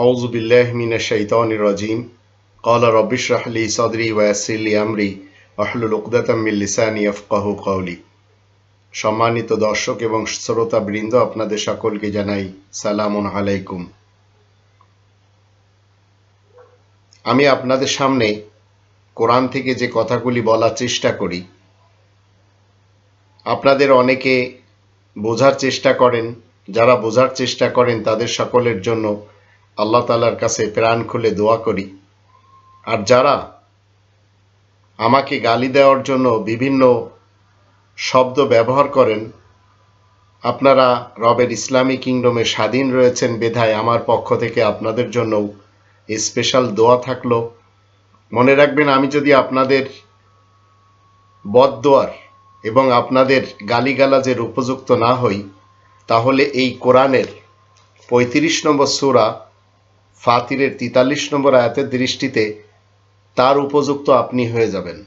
أعوذ بالله من الشيطان الرجيم قال رب اشرح لي صدري ويسر لي أمري واحلل عقدة من লিসানি يفقهوا قولي। সম্মানিত দর্শক এবং শ্রোতাবৃন্দ, আপনাদের সকলকে জানাই সালামুন আলাইকুম। আমি আপনাদের সামনে কোরআন থেকে যে কথাগুলি বলার চেষ্টা করি, আপনাদের অনেকে বোঝার চেষ্টা করেন। যারা বোঝার চেষ্টা করেন তাদের সকলের জন্য আল্লাহ তাআলার কাছে প্রাণ খুলে দোয়া করি। আর যারা আমাকে গালি দেওয়ার জন্য বিভিন্ন শব্দ ব্যবহার করেন, আপনারা রবের ইসলামী কিংডমে স্বাধীন রয়েছেন বিধায় আমার পক্ষ থেকে আপনাদের জন্য স্পেশাল দোয়া থাকলো। মনে রাখবেন, আমি যদি আপনাদের বদদোয়ার এবং আপনাদের গালিগালাজের উপযুক্ত না হই, তাহলে এই কোরআনের ৩৫ নম্বর সূরা ফাতিরের ৪৩ নম্বর আয়াতের দৃষ্টিতে তার উপযুক্ত আপনি হয়ে যাবেন।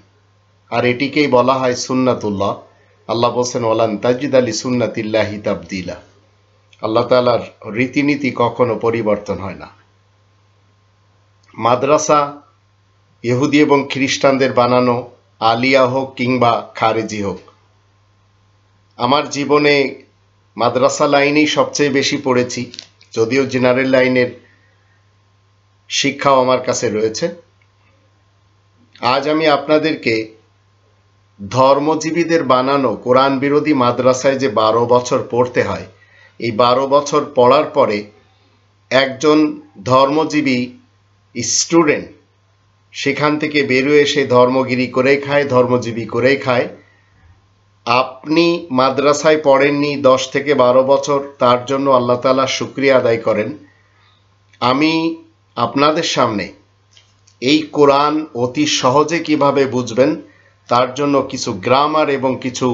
আর এটিকেই বলা হয় সুন্নাতুল্লাহ। আল্লাহ বলছেন, ওয়ালান তাজিদা লিসুন্নাতিল্লাহি তাবদীলা। আল্লাহ তাআলার রীতিনীতি কখনো পরিবর্তন হয় না। মাদ্রাসা ইহুদি এবং খ্রিস্টানদের বানানো, আলিয়া হোক কিংবা খারেজি হোক, আমার জীবনে মাদ্রাসা লাইনেই সবচেয়ে বেশি পড়েছি, যদিও জেনারেল লাইনের শিক্ষাও আমার কাছে রয়েছে। আজ আমি আপনাদেরকে ধর্মজীবীদের বানানো কোরআন বিরোধী মাদ্রাসায় যে ১২ বছর পড়তে হয়, এই ১২ বছর পড়ার পরে একজন ধর্মজীবী স্টুডেন্ট সেখান থেকে বেরিয়ে এসে ধর্মগিরি করেই খায়, ধর্মজীবী করেই খায়। আপনি মাদ্রাসায় পড়েননি ১০ থেকে ১২ বছর, তার জন্য আল্লাহ তাআলা শুকরিয়া আদায় করেন। আমি আপনাদের সামনে এই কোরআন অতি সহজে কিভাবে বুঝবেন তার জন্য কিছু গ্রামার এবং কিছু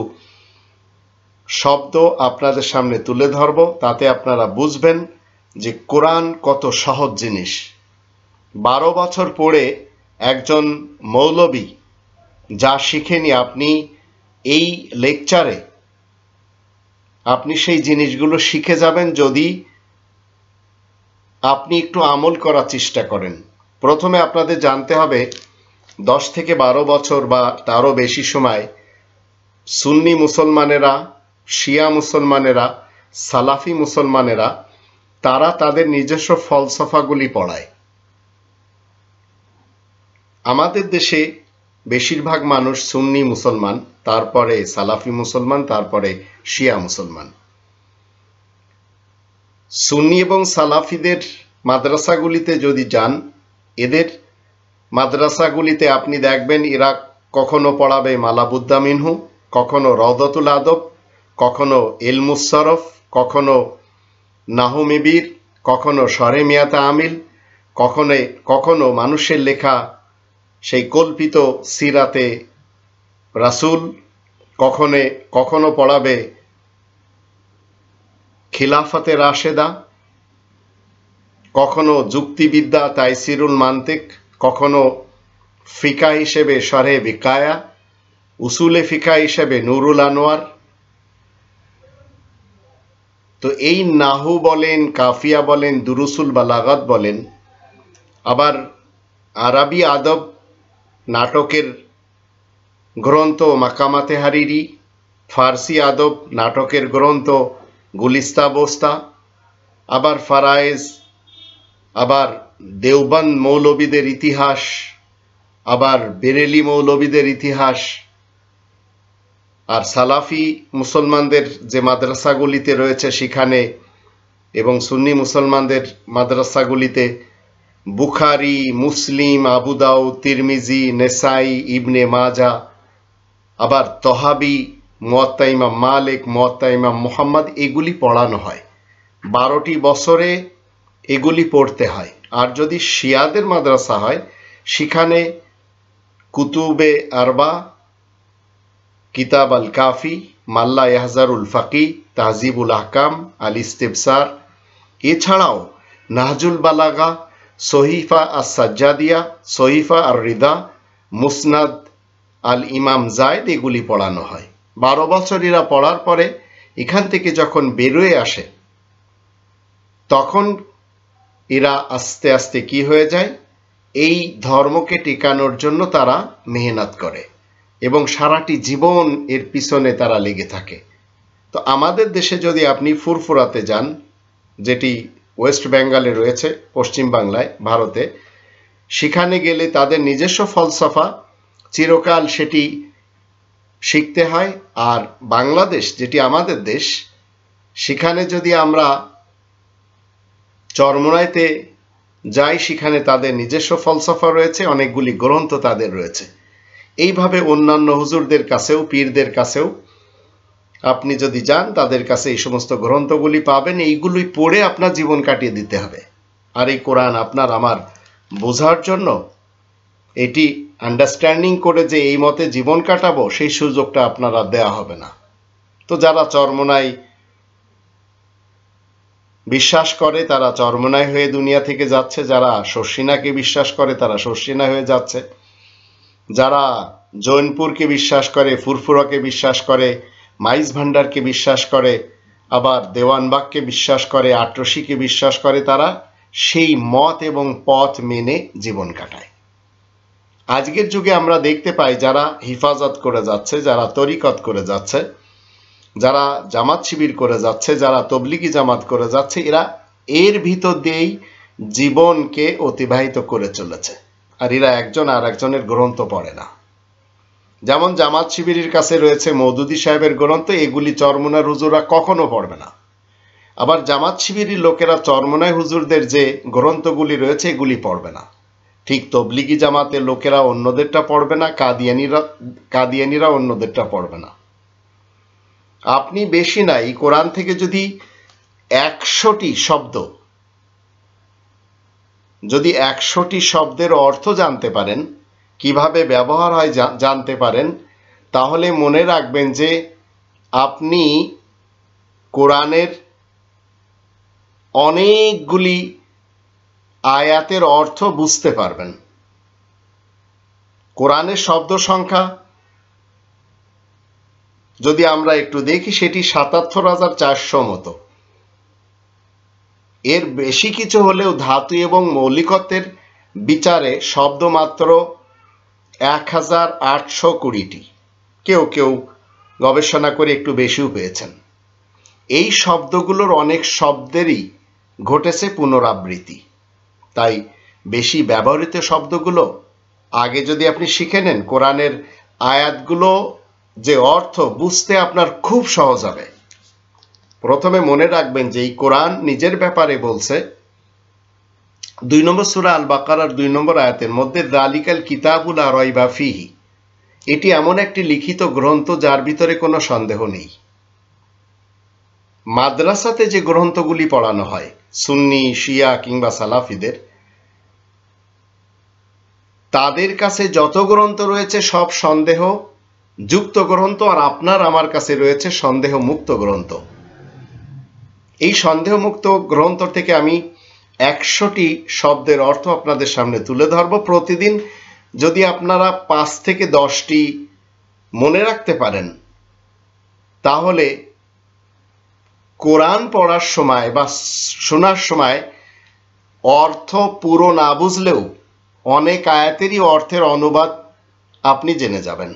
শব্দ আপনাদের সামনে তুলে ধরব, তাতে আপনারা বুঝবেন যে কোরআন কত সহজ জিনিস। ১২ বছর পড়ে একজন মৌলবী যা শিখেনি, আপনি এই লেকচারে আপনি সেই জিনিসগুলো শিখে যাবেন যদি আপনি একটু আমল করার চেষ্টা করেন। প্রথমে আপনাদের জানতে হবে ১০ থেকে ১২ বছর বা তারও বেশি সময় সুন্নি মুসলমানেরা, শিয়া মুসলমানেরা, সালাফি মুসলমানেরা তারা তাদের নিজস্ব ফলসফাগুলি পড়ায়। আমাদের দেশে বেশিরভাগ মানুষ সুন্নি মুসলমান, তারপরে সালাফি মুসলমান, তারপরে শিয়া মুসলমান। সুন্নি এবং সালাফিদের মাদ্রাসাগুলিতে যদি যান, এদের মাদ্রাসাগুলিতে আপনি দেখবেন এরা কখনো পড়াবে মালাবুদ্দা মিনহু, কখনো রওদাতুল আদব, কখনো ইলমুস সরফ, কখনো নাহমিবির, কখনো শরে মিয়াতে আমিল, কখনো মানুষের লেখা সেই কল্পিত সিরাতে রাসূল, কখনো পড়াবে খিলাফতে রাশেদা, কখনো যুক্তিবিদ্যা তাইসিরুল মান্তিক, কখনো ফিকা হিসেবে শরহে বিকায়া, উসুলে ফিকা হিসেবে নুরুল আনোয়ার। তো এই নাহু বলেন, কাফিয়া বলেন, দুরুসুল বালাগাত বলেন, আবার আরবি আদব নাটকের গ্রন্থ মাকামাতে হারিরি, ফার্সি আদব নাটকের গ্রন্থ গুলিস্তা বোস্তা, আবার ফারায়েজ, আবার দেওবন্দ মৌলবীদের ইতিহাস, আবার বেরেলি মৌলবীদের ইতিহাস। আর সালাফি মুসলমানদের যে মাদ্রাসাগুলিতে রয়েছে সেখানে, এবং সুন্নি মুসলমানদের মাদ্রাসাগুলিতে বুখারি, মুসলিম, আবু দাউদ, তিরমিজি, নেসাই, ইবনে মাজা, আবার তহাবি, মুয়াত্তা ইমাম মালিক, মুয়াত্তা ইমাম মুহাম্মদ, এগুলি পড়ানো হয়। ১২টি বছরে এগুলি পড়তে হয়। আর যদি শিয়াদের মাদ্রাসা হয়, সেখানে কুতুবে আরবা, কিতাব আল কাফি, মাল্লা ইয়াহজারুল ফাকি, তাহজিবুল আহকাম, আল ইস্তিবসার, এছাড়াও নাহজুল বালাগা, সহিফা আস সাজ্জাদিয়া, সহিফা আর রিদা, মুসনাদ আল ইমাম জায়দ, এগুলি পড়ানো হয়। ১২ বছর এরা পড়ার পরে এখান থেকে যখন বেরোয় আসে, তখন এরা আস্তে আস্তে কি হয়ে যায়, এই ধর্মকে টিকানোর জন্য তারা মেহনত করে এবং সারাটি জীবন এর পিছনে তারা লেগে থাকে। তো আমাদের দেশে যদি আপনি ফুরফুরাতে যান, যেটি ওয়েস্ট বেঙ্গলে রয়েছে, পশ্চিম বাংলায়, ভারতে, সেখানে গেলে তাদের নিজস্ব ফলসফা চিরকাল সেটি শিখতে হয়। আর বাংলাদেশ যেটি আমাদের দেশ, সেখানে যদি আমরা চরমোনাইতে যাই, সেখানে তাদের নিজস্ব ফলসফা রয়েছে, অনেকগুলি গ্রন্থ তাদের রয়েছে। এইভাবে অন্যান্য হুজুরদের কাছেও, পীরদের কাছেও আপনি যদি যান, তাদের কাছে এই সমস্ত গ্রন্থগুলি পাবেন। এইগুলি পড়ে আপনার জীবন কাটিয়ে দিতে হবে। আর এই কোরআন আপনার আমার বোঝার জন্য, এটি আন্ডারস্ট্যান্ডিং করে যে এই মতে জীবন কাটাবো, সেই সুযোগটা আপনারা দেয়া হবে না। তো যারা চরমোনাই বিশ্বাস করে তারা চরমোনাই হয়ে দুনিয়া থেকে যাচ্ছে, যারা শর্ষিনাকে বিশ্বাস করে তারা শর্ষিনা হয়ে যাচ্ছে, যারা জৈনপুরকে বিশ্বাস করে, ফুরফুরাকে বিশ্বাস করে, মাইজ ভান্ডারকে বিশ্বাস করে, আবার দেওয়ানবাগকে বিশ্বাস করে, আটরশিকে বিশ্বাস করে, তারা সেই মত এবং পথ মেনে জীবন কাটায়। আজকের যুগে আমরা দেখতে পাই যারা হিফাজত করে যাচ্ছে, যারা তরিকত করে যাচ্ছে, যারা জামাত শিবির করে যাচ্ছে, যারা তবলিগি জামাত করে যাচ্ছে, এরা এর ভিতর দিয়েই জীবনকে অতিবাহিত করে চলেছে। আর এরা একজন আর একজনের গ্রন্থ পড়ে না। যেমন জামাত শিবিরের কাছে রয়েছে মওদুদী সাহেবের গ্রন্থ, এগুলি চরমোনাই হুজুররা কখনো পড়বে না। আবার জামাত শিবিরের লোকেরা চরমোনাই হুজুরদের যে গ্রন্থগুলি রয়েছে এগুলি পড়বে না। ঠিক তবলিগি জামাতের লোকেরা অন্যদেরটা পড়বে না, কাদিয়ানিরা অন্যদেরটা পড়বে না। আপনি বেশি নাই, কোরআন থেকে যদি 100টি শব্দ, যদি 100টি শব্দের অর্থ জানতে পারেন, কিভাবে ব্যবহার হয় জানতে পারেন, তাহলে মনে রাখবেন যে আপনি কোরআনের অনেকগুলি আয়াতের অর্থ বুঝতে পারবেন। কোরআনের শব্দ সংখ্যা যদি আমরা একটু দেখি, সেটি ৭৭,৪০০ মতো। এর বেশি কিছু হলেও ধাতু এবং মৌলিকত্বের বিচারে শব্দ মাত্র ১,৮২০টি। কেউ কেউ গবেষণা করে একটু বেশিও পেয়েছেন। এই শব্দগুলোর অনেক শব্দেরই ঘটেছে পুনরাবৃত্তি। তাই বেশি ব্যবহৃত শব্দগুলো আগে যদি আপনি শিখে নেন, কোরআনের আয়াতগুলো যে অর্থ বুঝতে আপনার খুব সহজ হবে। প্রথমে মনে রাখবেন যে এই কোরআন নিজের ব্যাপারে বলছে ২ নম্বর সূরা আল বাকারার ২ নম্বর আয়াতের মধ্যে, যালিকাল কিতাবু লা রাইবা ফিহি, এটি এমন একটি লিখিত গ্রন্থ যার ভিতরে কোনো সন্দেহ নেই। মাদ্রাসাতে যে গ্রন্থগুলি পড়ানো হয় সুন্নি, শিয়া কিংবা সালাফিদের, তাদের কাছে যত গ্রন্থ রয়েছে সব সন্দেহ যুক্ত গ্রন্থ, আর আপনার আমার কাছে রয়েছে সন্দেহ মুক্ত গ্রন্থ। এই সন্দেহ মুক্ত গ্রন্থ থেকে আমি 100টি শব্দের অর্থ আপনাদের সামনে তুলে ধরব। প্রতিদিন যদি আপনারা 5 থেকে 10টি মনে রাখতে পারেন, তাহলে কোরআন পড়ার সময় বা শোনার সময় অর্থ পুরো না বুঝলেও অনেক আয়াতেরই অর্থের অনুবাদ আপনি জেনে যাবেন,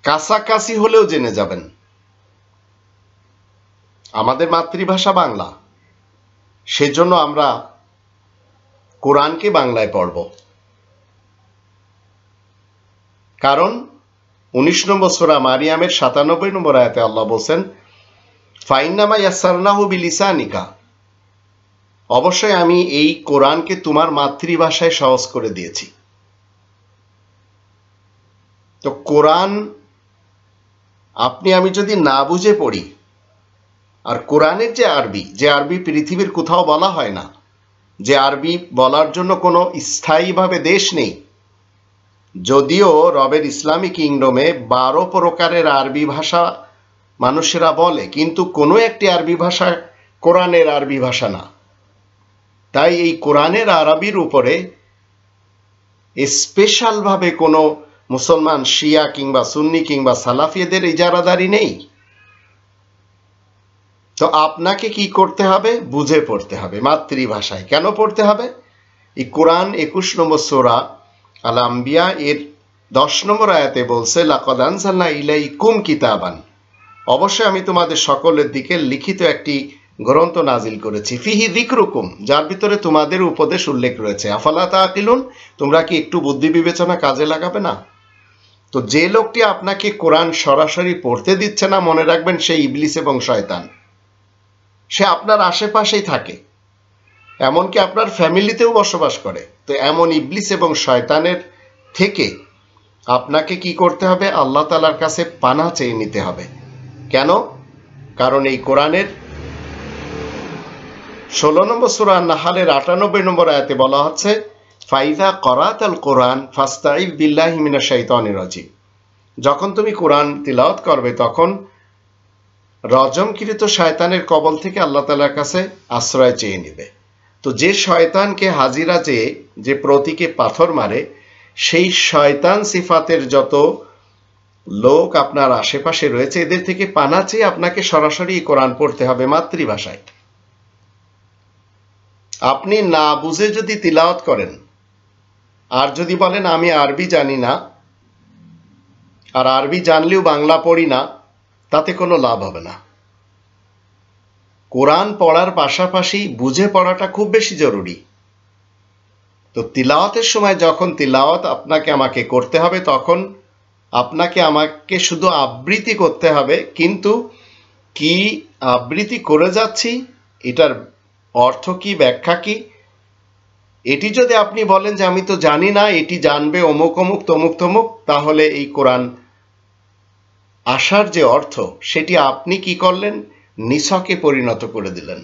কাছাকাছি হলেও জেনে যাবেন। আমাদের মাতৃভাষা বাংলা, সেজন্য আমরা কোরআনকে বাংলায় পড়ব। কারণ 19 নম্বর সূরা মারিয়ামের 97 নম্বর আয়াতে আল্লাহ বলেন, ফাইন্নামা ইয়াসসারনাহু বিলিসানিকা, অবশ্যই আমি এই কোরআনকে তোমার মাতৃভাষায় সহজ করে দিয়েছি। তো কোরআন আপনি আমি যদি না বুঝে পড়ি, আর কোরআনের যে আরবি পৃথিবীর কোথাও বলা হয় না, যে আরবি বলার জন্য কোনো স্থায়ীভাবে দেশ নেই। যদিও রবের ইসলামী কিংডমে 12 প্রকারের আরবি ভাষা মানুষেরা বলে, কিন্তু কোনো একটি আরবি ভাষা কোরআনের আরবি ভাষা না। তাই এই কোরআনের আরবির উপরে স্পেশালভাবে কোনো মুসলমান শিয়া কিংবা সুন্নি কিংবা সালাফিদের ইজারাদারি নেই। তো আপনাকে কি করতে হবে? বুঝে পড়তে হবে, মাতৃভাষায়। কেন পড়তে হবে? এই কোরআন 21 নম্বর সূরা আল আম্বিয়া এর 10 নম্বর আয়াতে বলছে, লাকাদ আনজালনা ইলাইকুম কিতাবান, অবশ্যই আমি তোমাদের সকলের দিকে লিখিত একটি গ্রন্থ নাজিল করেছি, ফিহি যিকরুকুম, যার ভিতরে তোমাদের উপদেশ উল্লেখ রয়েছে, আফালা তাআকিলুন, তোমরা কি একটু বুদ্ধি বিবেচনা কাজে লাগাবে না? তো যে লোকটি আপনাকে কোরআন সরাসরি পড়তে দিচ্ছে না, মনে রাখবেন সে ইবলিস এবং শয়তান। সে আপনার আশেপাশেই থাকে, এমনকি আপনার ফ্যামিলিতেও বসবাস করে। তো এমন ইবলিস এবং শয়তানের থেকে আপনাকে কি করতে হবে? আল্লাহ তাআলার কাছে পানাহ চেয়ে নিতে হবে। কেন? কারণ এই কোরআনের 16 নম্বর সূরা আন-নাহলের 98 নম্বর আয়াতে বলা হচ্ছে, ফাইযা করাতাল কোরআন ফাস্তাইয বিল্লাহি মিনাশ শাইতানির রাজিম, যখন তুমি কোরআন তিলাওয়াত করবে তখন রজমকৃত শয়তানের কবল থেকে আল্লাহ তাআলার কাছে আশ্রয় চেয়ে নিবে। তো যে শয়তানকে হাজিরা চেয়ে যে প্রতীকে পাথর মারে, সেই শয়তান সিফাতের যত লোক আপনার আশেপাশে রয়েছে, এদের থেকে পানাহ চেয়ে আপনাকে সরাসরি কোরআন পড়তে হবে মাতৃভাষায়। আপনি না বুঝে যদি তিলাওয়াত করেন আর যদি বলেন আমি আরবি জানি না, আর আরবি জানলেও বাংলা পড়ি না, তাতে কোনো লাভ হবে না। কোরআন পড়ার পাশাপাশি বুঝে পড়াটা খুব বেশি জরুরি। তো তিলাওয়াতের সময় যখন তিলাওয়াত আপনাকে আমাকে করতে হবে, তখন আপনাকে আমাকে শুধু আবৃত্তি করতে হবে, কিন্তু কি আবৃত্তি করে যাচ্ছি, এটার অর্থ কি, ব্যাখ্যা কি, এটি যদি আপনি বলেন যে আমি তো জানি না, এটি জানবে অমুক অমুক তমুক তমুক, তাহলে এই কোরআন আসার যে অর্থ সেটি আপনি কি করলেন? নিছকে পরিণত করে দিলেন।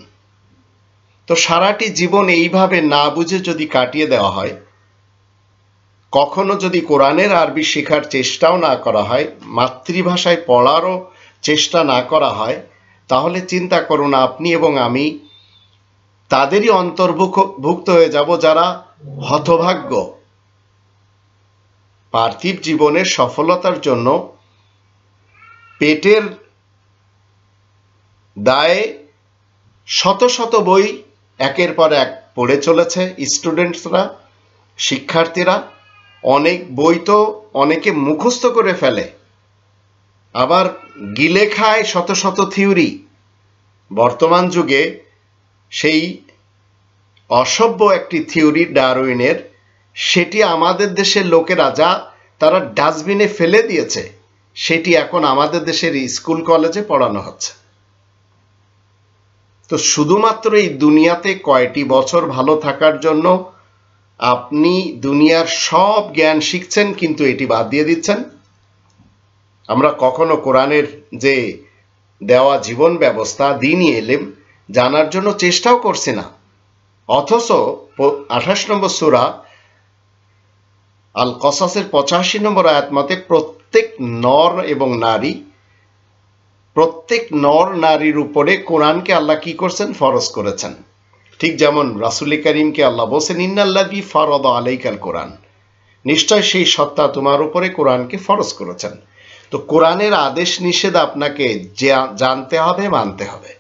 তো সারাটি জীবন এইভাবে না বুঝে যদি কাটিয়ে দেওয়া হয়, কখনো যদি কোরআনের আরবি শেখার চেষ্টাও না করা হয়, মাতৃভাষায় পড়ারও চেষ্টা না করা হয়, তাহলে চিন্তা করুন আপনি এবং আমি তাদেরই অন্তর্ভুক্ত হয়ে যাব যারা হতভাগ্য। পার্থিব জীবনের সফলতার জন্য পেটের দায়ে শত শত বই একের পর এক পড়ে চলেছে স্টুডেন্টসরা, শিক্ষার্থীরা। অনেক বই তো অনেকে মুখস্থ করে ফেলে, আবার গিলে খায় শত শত থিওরি। বর্তমান যুগে সেই অসভ্য একটি থিওরি ডারউইনের, সেটি আমাদের দেশের লোকেরা যা তারা ডাস্টবিনে ফেলে দিয়েছে, সেটি এখন আমাদের দেশের স্কুল কলেজে পড়ানো হচ্ছে। তো শুধুমাত্র এই দুনিয়াতে কয়টি বছর ভালো থাকার জন্য আপনি দুনিয়ার সব জ্ঞান শিখছেন, কিন্তু এটি বাদ দিয়ে দিচ্ছেন। আমরা কখনো কোরআনের যে দেওয়া জীবন ব্যবস্থা, দ্বীনি ইলম জানার জন্য চেষ্টাও করছি না। অথচ 28 নম্বর সূরা আল কসাসের 85 নম্বর আয়াত মতে প্রত্যেক নর নারীর উপরে কোরআনকে আল্লাহ কি করছেন? ফরজ করেছেন। ঠিক যেমন রাসূল করিমকে আল্লাহ বলেছেন, ইন্নাল্লাযী ফারাদা আলাইকাল কোরআন, নিশ্চয় সেই সত্তা তোমার উপরে কোরআনকে ফরজ করেছেন। তো কোরআনের আদেশ নিষেধ আপনাকে জানতে হবে, মানতে হবে।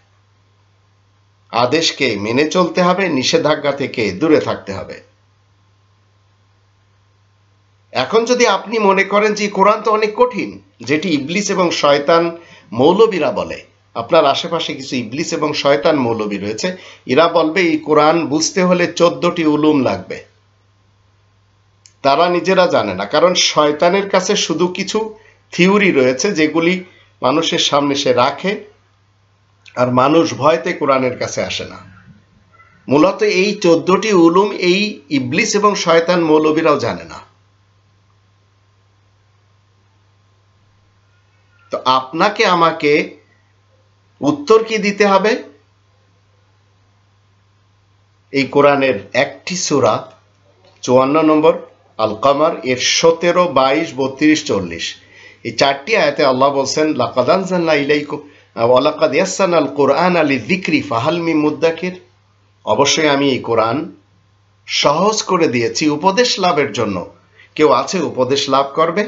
আদেশকে মেনে চলতে হবে, নিষেধাজ্ঞা থেকে দূরে থাকতে হবে। এখন যদি আপনি মনে করেন যে কোরআন তো অনেক কঠিন, যেটি ইবলিস এবং শয়তান মৌলবীরা বলে, আপনার আশেপাশে কিছু ইবলিস এবং শয়তান মৌলবী রয়েছে, এরা বলবে এই কোরআন বুঝতে হলে 14টি উলুম লাগবে। তারা নিজেরা জানে না, কারণ শয়তানের কাছে শুধু কিছু থিওরি রয়েছে যেগুলি মানুষের সামনে সে রাখে, আর মানুষ ভয়তে কোরআনের কাছে আসে না। মূলত এই 14টি উলুম এই ইবলিস এবং শয়তান মৌলবীরাও জানে না। তো আপনাকে আমাকে উত্তর কি দিতে হবে? এই কোরআনের একটি সূরা 54 নম্বর আল কমার এর 17, 22, 32, 40 এই চারটি আয়াতে আল্লাহ বলছেন, লাকাদ আনজালনা ইলাইকুম ওয়া লাকাদ ইয়াসসারনাল কুরআনা লিযিকরি ফাহাল মিন মুদ্দাকির, অবশ্যই আমি এই কোরআন সহজ করে দিয়েছি উপদেশ লাভের জন্য, কেউ আছে উপদেশ লাভ করবে?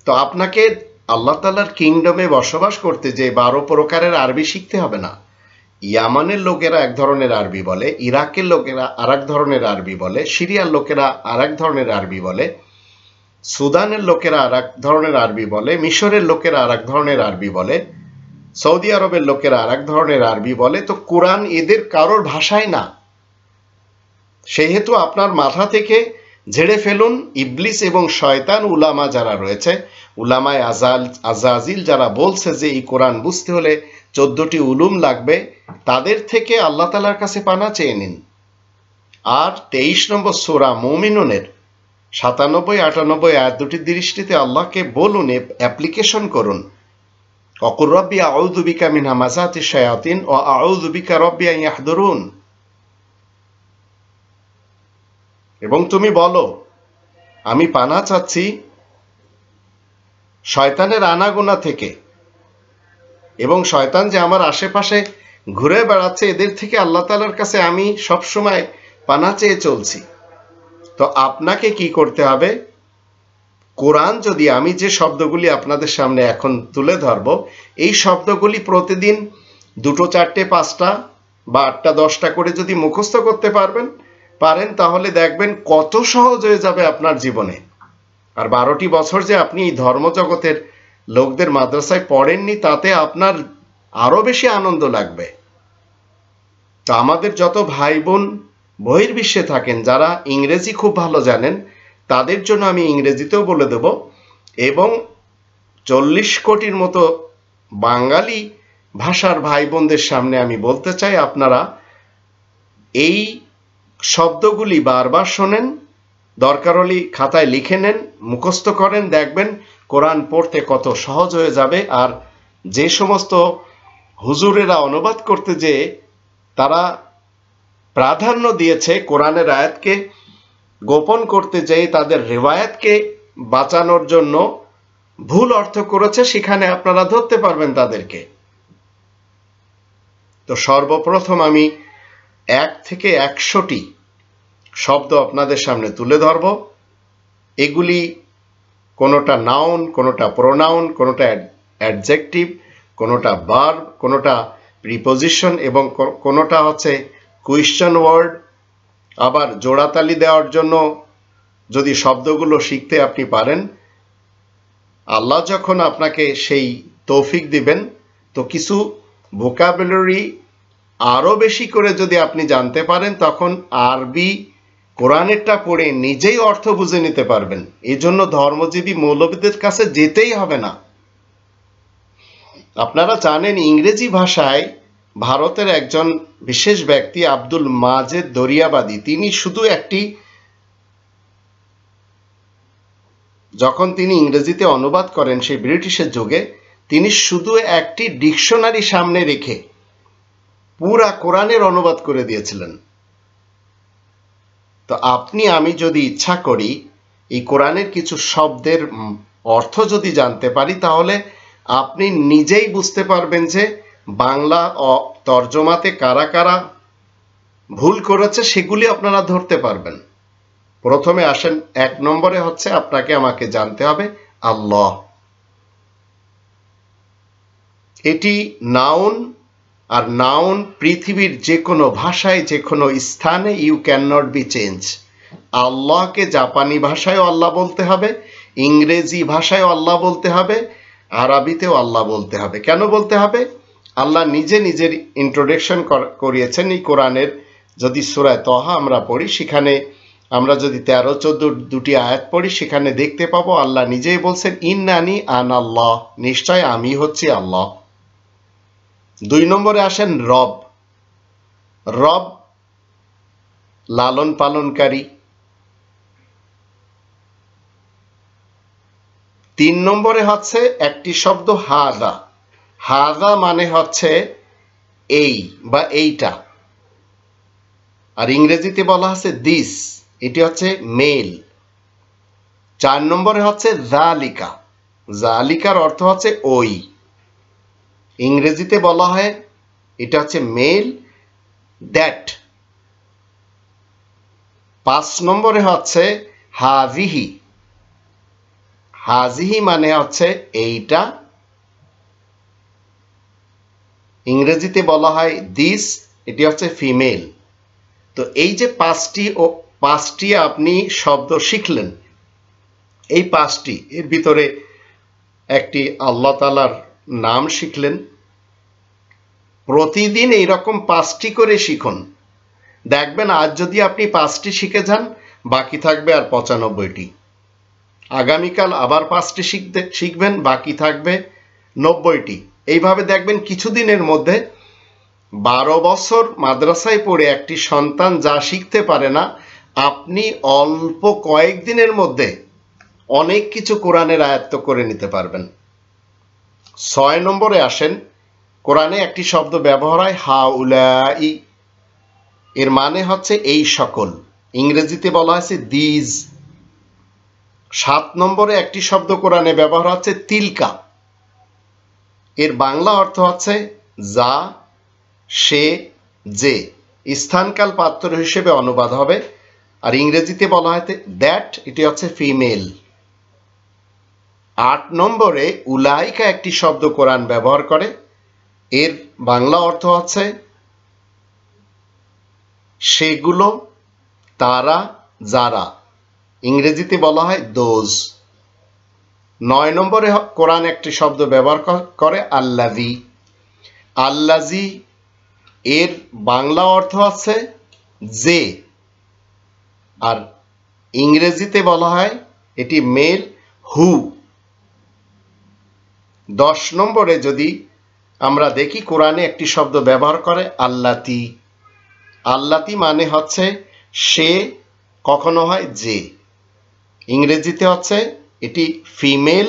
তো আপনাকে আল্লাহ তাআলার কিংডমে বসবাস করতে যে 12 প্রকারের আরবি শিখতে হবে না। ইয়ামানের লোকেরা এক ধরনের আরবি বলে, ইরাকের লোকেরা আরেক ধরনের আরবি বলে, সিরিয়ার লোকেরা আরেক ধরনের আরবি বলে, সুদানের লোকেরা আরেক ধরনের আরবি বলে, মিশরের লোকেরা আরেক ধরনের আরবি বলে, সৌদি আরবের লোকেরা আরেক ধরনের আরবি বলে। তো কোরআন এদের কারোর ভাষায় না। সেহেতু আপনার মাথা থেকে ঝেড়ে ফেলুন। ইবলিস এবং শয়তান উলামা যারা রয়েছে, উলামায়ে আজাজিল যারা বলছে যে এই কোরআন বুঝতে হলে 14টি উলুম লাগবে, তাদের থেকে আল্লাহ তাআলার কাছে পানা চেয়ে নিন। আর 23 নম্বর সূরা মুমিনুনের 97-98 আয়াত দুটির দৃষ্টিতে আল্লাহকে বলুন, অ্যাপ্লিকেশন করুন, অকুর রব্বি আউযু বিকা মিন হামাযাতিশ শায়াতিন ওয়া আউযু বিকা রব্বি আন ইয়াহদুরুন। এবং তুমি বলো, আমি পানা চাচ্ছি শয়তানের আনাগোনা থেকে, এবং শয়তান যে আমার আশেপাশে ঘুরে বেড়াচ্ছে এদের থেকে আল্লাহ তাআলার কাছে আমি সবসময় পানা চেয়ে চলছি। তো আপনাকে কি করতে হবে? কোরআন যদি, আমি যে শব্দগুলি আপনাদের সামনে এখন তুলে ধরব, এই শব্দগুলি প্রতিদিন 2, 4, 5 বা 8, 10 করে যদি মুখস্থ করতে পারেন তাহলে দেখবেন কত সহজ হয়ে যাবে আপনার জীবনে। আর 12টি বছর যে আপনি এই ধর্মজগতের লোকদের মাদ্রাসায় পড়েননি, তাতে আপনার আরো বেশি আনন্দ লাগবে। তো আমাদের যত ভাই বোন বহির্বিশ্বে থাকেন যারা ইংরেজি খুব ভালো জানেন, তাদের জন্য আমি ইংরেজিতেও বলে দেব, এবং 40 কোটির মতো বাঙালি ভাষার ভাই বোনদের সামনে আমি বলতে চাই, আপনারা এই শব্দগুলি বারবার শোনেন, দরকার হলে খাতায় লিখে নেন, মুখস্থ করেন, দেখবেন কোরআন পড়তে কত সহজ হয়ে যাবে। আর যে সমস্ত হুজুরেরা অনুবাদ করতে যে তারা প্রাধান্য দিয়েছে কোরআনের আয়াতকে গোপন করতে যেয়ে তাদের রিওয়ায়াতকে বাঁচানোর জন্য ভুল অর্থ করেছে, সেখানে আপনারা ধরতে পারবেন তাদেরকে। তো সর্বপ্রথম আমি 1 থেকে 100টি শব্দ আপনাদের সামনে তুলে ধরব। এগুলি কোনোটা নাউন, কোনোটা প্রোনাউন, কোনোটা অ্যাডজেক্টিভ, কোনোটা ভার্ব, কোনোটা প্রিপোজিশন, এবং কোনোটা হচ্ছে কোয়েশ্চন ওয়ার্ড। আবার জোড়াতালি দেওয়ার জন্য যদি শব্দগুলো শিখতে আপনি পারেন, আল্লাহ যখন আপনাকে সেই তৌফিক দিবেন, তো কিছু ভোকাবুলারি আরো বেশি করে যদি আপনি জানতে পারেন, তখন আরবি কোরআনেরটা পড়ে নিজেই অর্থ বুঝে নিতে পারবেন। এই জন্য ধর্মজীবী মৌলবীদের কাছে যেতেই হবে না। আপনারা জানেন ইংরেজি ভাষায় ভারতের একজন বিশেষ ব্যক্তি আব্দুল মাজেদ দরিয়াবাদী, তিনি শুধু যখন তিনি ইংরেজিতে অনুবাদ করেন সেই ব্রিটিশের যুগে, তিনি শুধু একটি ডিকশনারি সামনে রেখে পুরা কোরআনের অনুবাদ করে দিয়েছিলেন। তো আপনি আমি যদি ইচ্ছা করি এই কোরআনের কিছু শব্দের অর্থ যদি জানতে পারি, তাহলে আপনি নিজেই বুঝতে পারবেন যে বাংলা তর্জমাতে কারা কারা ভুল করেছে, সেগুলি আপনারা ধরতে পারবেন। প্রথমে আসেন, 1 নম্বরে হচ্ছে আপনাকে আমাকে জানতে হবে আল্লাহ। এটি নাউন, আর নাউন পৃথিবীর যে কোনো ভাষায় যে কোনো স্থানে you can not be change. আল্লাহকে জাপানি ভাষায়ও আল্লাহ বলতে হবে, ইংরেজি ভাষায়ও আল্লাহ বলতে হবে, আরবিতেও আল্লাহ বলতে হবে। কেন বলতে হবে? আল্লাহ নিজে নিজের ইন্ট্রোডাকশন করিয়েছেন এই কোরআনের। যদি সূরা তহা আমরা পড়ি, সেখানে আমরা যদি 13-14 দুটি আয়াত পড়ি, সেখানে দেখতে পাবো আল্লাহ নিজেই বলছেন ইন্নানি আনা আল্লাহ, নিশ্চয় আমি হচ্ছি আল্লাহ। 2 নম্বরে আসেন রব। রব লালন পালনকারী। 3 নম্বরে হচ্ছে একটি শব্দ হাদা। হাদা মানে হচ্ছে এই বা এইটা, আর ইংরেজিতে বলা আছে দিস, এটি হচ্ছে মেল। 4 নম্বরে হচ্ছে জালিকা। জালিকার অর্থ হচ্ছে ওই, ইংরেজিতে বলা হয় এটা হচ্ছে মেল, দ্যাট। 5 নম্বরে হচ্ছে হাজিহি। হাজিহি মানে হচ্ছে এইটা, ইংরেজিতে বলা হয় দিস, এটি হচ্ছে ফিমেল। তো এই যে পাঁচটি আপনি শব্দ শিখলেন, এই পাঁচটি এর ভিতরে একটি আল্লাহ তাআলার নাম শিখলেন। প্রতিদিন এইরকম 5টি করে শিখুন, দেখবেন আজ যদি আপনি 5টি শিখে যান, বাকি থাকবে আর 95টি। আগামীকাল আবার 5টি শিখবেন, বাকি থাকবে 90টি। এইভাবে দেখবেন কিছুদিনের মধ্যে 12 বছর মাদ্রাসায় পড়ে একটি সন্তান যা শিখতে পারে না, আপনি অল্প কয়েকদিনের মধ্যে অনেক কিছু কোরআনের আয়ত্ত করে নিতে পারবেন। 6 নম্বরে আসেন, কোরআনে একটি শব্দ ব্যবহার হয় হাউলাই, এর মানে হচ্ছে এই সকল, ইংরেজিতে বলা হয়েছে দিজ। 7 নম্বরে একটি শব্দ কোরআনে ব্যবহার হচ্ছে তিলকা, এর বাংলা অর্থ হচ্ছে যা, সে, যে, স্থানকাল পাত্র হিসেবে অনুবাদ হবে। আর ইংরেজিতে বলা হয় দ্যাট, এটি হচ্ছে ফিমেল। 8 নম্বরে উলাইকা একটি শব্দ কোরআন ব্যবহার করে, এর বাংলা অর্থ হচ্ছে সেগুলো, তারা, যারা, ইংরেজিতে বলা হয় দোজ। 9 নম্বরে কোরআন একটি শব্দ ব্যবহার করে আল্লাযী। আল্লাযী এর বাংলা অর্থ হচ্ছে যে, আর ইংরেজিতে বলা হয় এটি মেল, হু। 10 নম্বরে যদি আমরা দেখি, কোরআনে একটি শব্দ ব্যবহার করে আল্লাতী। আল্লাতী মানে হচ্ছে সে, কখনো হয় যে, ইংরেজিতে হচ্ছে এটি ফিমেল,